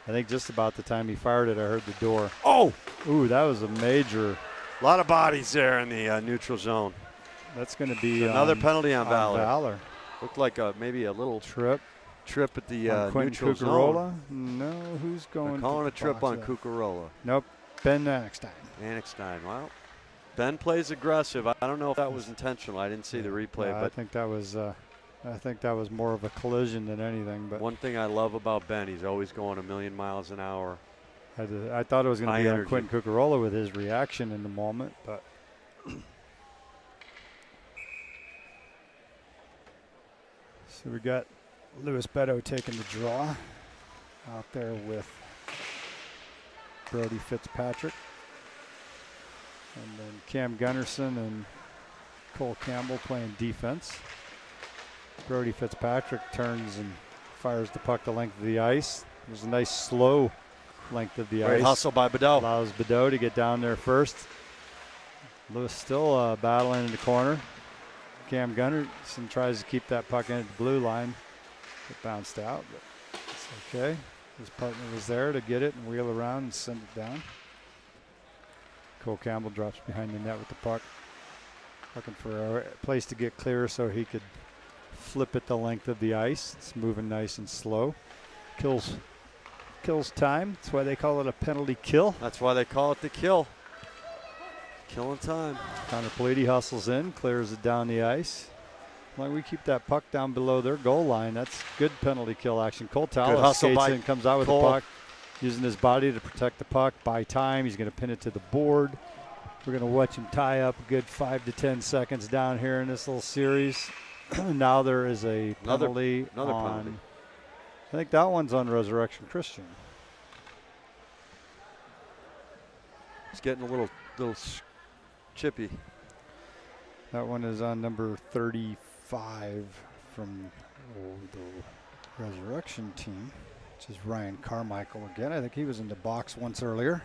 I think just about the time he fired it, I heard the door. Oh! Ooh, that was a major. A lot of bodies there in the neutral zone. That's going to be another penalty on Valor. Looked like maybe a little trip at the neutral Cucurella. zone. No, who's going? They're calling a trip on Cucurella. Nope, Ben Anixstein. Well, Ben plays aggressive. I don't know if that was intentional. I didn't see the replay, but I think that was more of a collision than anything. But one thing I love about Ben, he's always going a million miles an hour. I thought it was going to be on Quentin Cucurella with his reaction in the moment, but. So we got Louis Beto taking the draw out there with Brody Fitzpatrick. And then Cam Gunnarsson and Cole Campbell playing defense. Brody Fitzpatrick turns and fires the puck the length of the ice. There's a nice slow length of the ice. Great hustle by Bedeau. Allows Bedeau to get down there first. Lewis still battling in the corner. Cam Gunnarsson tries to keep that puck in at the blue line. It bounced out, but it's okay. His partner was there to get it and wheel around and send it down. Cole Campbell drops behind the net with the puck, looking for a place to get clear so he could flip it the length of the ice. It's moving nice and slow. Kills time. That's why they call it a penalty kill. That's why they call it the kill. Killing time. Connor Politi hustles in, clears it down the ice. Like we keep that puck down below their goal line. That's good penalty kill action. Cole Tallis skates in, comes out with the puck, using his body to protect the puck, buy time. He's going to pin it to the board. We're going to watch him tie up a good 5 to 10 seconds down here in this little series. Now there is a penalty another penalty. I think that one's on Resurrection Christian. He's getting a little chippy. That one is on number 35 from the Resurrection team, which is Ryan Carmichael again. I think he was in the box once earlier.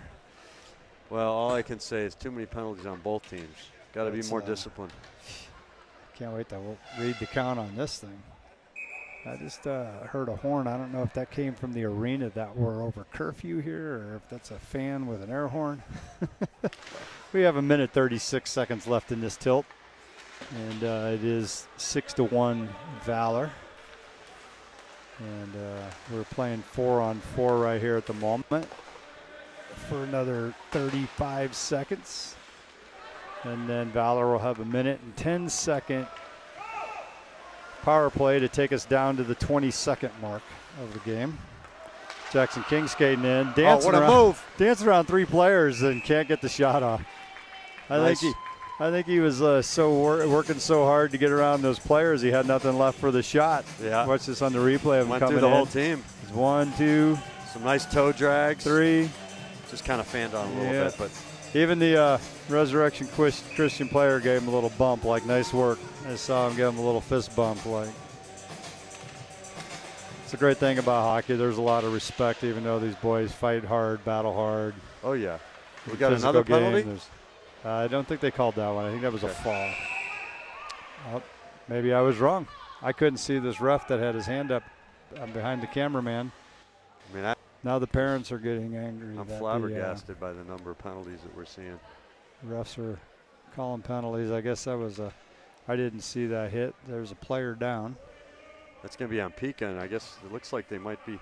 Well, all I can say is too many penalties on both teams. Got to be more disciplined. Can't wait to read the count on this thing. I just heard a horn. I don't know if that came from the arena that we're over curfew here or if that's a fan with an air horn. We have 1 minute 36 seconds left in this tilt. And it is 6-1 Valor. And we're playing 4-on-4 right here at the moment for another 35 seconds. And then Valor will have 1 minute and 10-second power play to take us down to the 22nd mark of the game. Jackson King skating in, dancing around 3 players and can't get the shot off. I think he was working so hard to get around those players, he had nothing left for the shot. Yeah. Watch this on the replay of him coming in. Went through the whole team. It's 1, 2. Some nice toe drags. 3. Just kind of fanned on a little bit, but even the Resurrection Christian player gave him a little bump, like nice work. I saw him give him a little fist bump, like. It's a great thing about hockey. There's a lot of respect, even though these boys fight hard, battle hard. Oh yeah. We got another penalty. I don't think they called that one. I think that was a fall. Oh, maybe I was wrong. I couldn't see this ref that had his hand up behind the cameraman. I mean, now the parents are getting angry. I'm flabbergasted by the number of penalties that we're seeing. Refs are calling penalties. I guess that was I didn't see that hit. There's a player down. That's going to be on Pika, and I guess it looks like they might be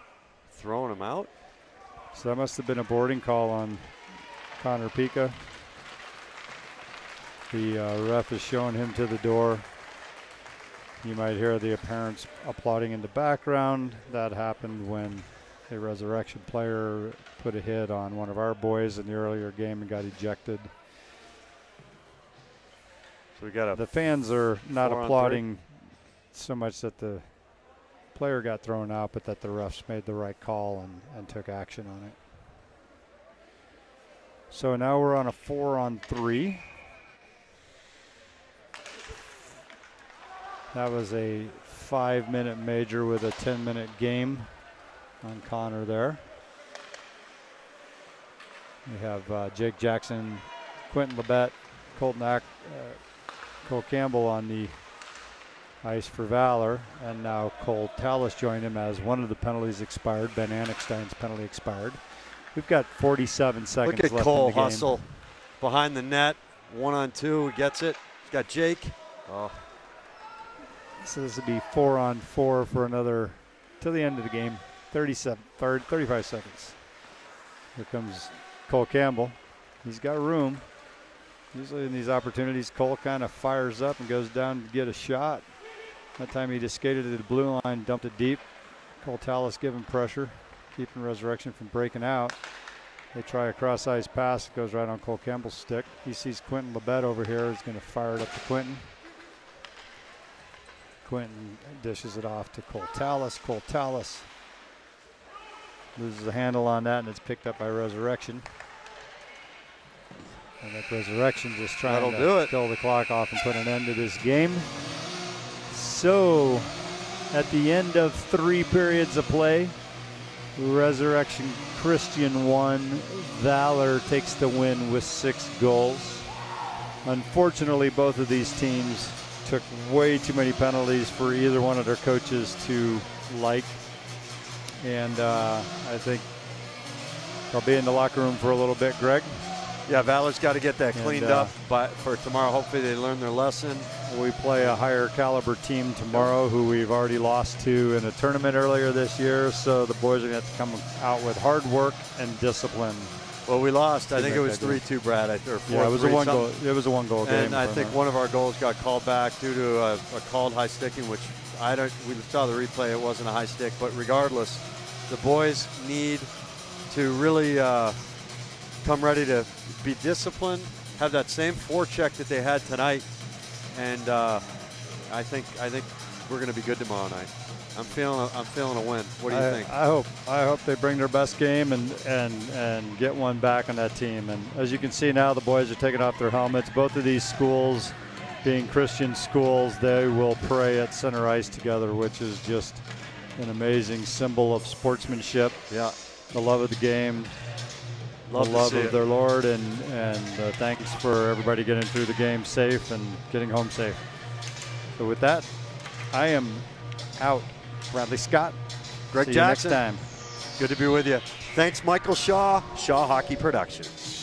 throwing him out. So that must have been a boarding call on Connor Pika. The ref is showing him to the door. You might hear the parents applauding in the background. That happened when a Resurrection player put a hit on one of our boys in the earlier game and got ejected. So we got the fans are not applauding so much that the player got thrown out, but that the refs made the right call and took action on it. So now we're on a 4-on-3. That was a 5-minute major with a 10-minute game on Connor there. We have Jake Jackson, Quentin Labette, Cole Campbell on the ice for Valor, and now Cole Tallis joined him as one of the penalties expired. Ben Annickstein's penalty expired. We've got 47 seconds left in the game. Look at Cole hustle behind the net, 1-on-2, he gets it. He's got Jake. Oh. So this will be 4-on-4 for another, till the end of the game, 35 seconds. Here comes Cole Campbell. He's got room. Usually in these opportunities, Cole kind of fires up and goes down to get a shot. That time he just skated to the blue line, dumped it deep. Cole Tallis giving pressure, keeping Resurrection from breaking out. They try a cross-ice pass. It goes right on Cole Campbell's stick. He sees Quentin Labette over here. He's going to fire it up to Quentin. Quentin dishes it off to Cole Tallis. Cole Tallis loses the handle on that, and it's picked up by Resurrection. And that Resurrection just trying to kill the clock off and put an end to this game. So, at the end of 3 periods of play, Resurrection Christian 1, Valor takes the win with 6 goals. Unfortunately, both of these teams took way too many penalties for either one of their coaches to like. And I think they'll be in the locker room for a little bit, Greg. Yeah, Valor's got to get that cleaned up for tomorrow. Hopefully they learn their lesson. We play a higher caliber team tomorrow who we've already lost to in a tournament earlier this year. So the boys are going to have to come out with hard work and discipline. Well, we lost. I think it was 3-2, Brad. Or 4-3. Yeah, it was a one-goal. It was a one-goal game. And I think one of our goals got called back due to a called high sticking, which we saw the replay. It wasn't a high stick, but regardless, the boys need to really come ready to be disciplined, have that same forecheck that they had tonight, and I think we're going to be good tomorrow night. I'm feeling a win. What do you think? I hope they bring their best game and get one back on that team. And as you can see now, the boys are taking off their helmets. Both of these schools, being Christian schools, they will pray at center ice together, which is just an amazing symbol of sportsmanship. Yeah, the love of the game. The love of their Lord, and thanks for everybody getting through the game safe and getting home safe. So with that, I am out. Bradley Scott. Greg See Jackson. you next time. Good to be with you. Thanks, Michael Shaw, Shaw Hockey Productions.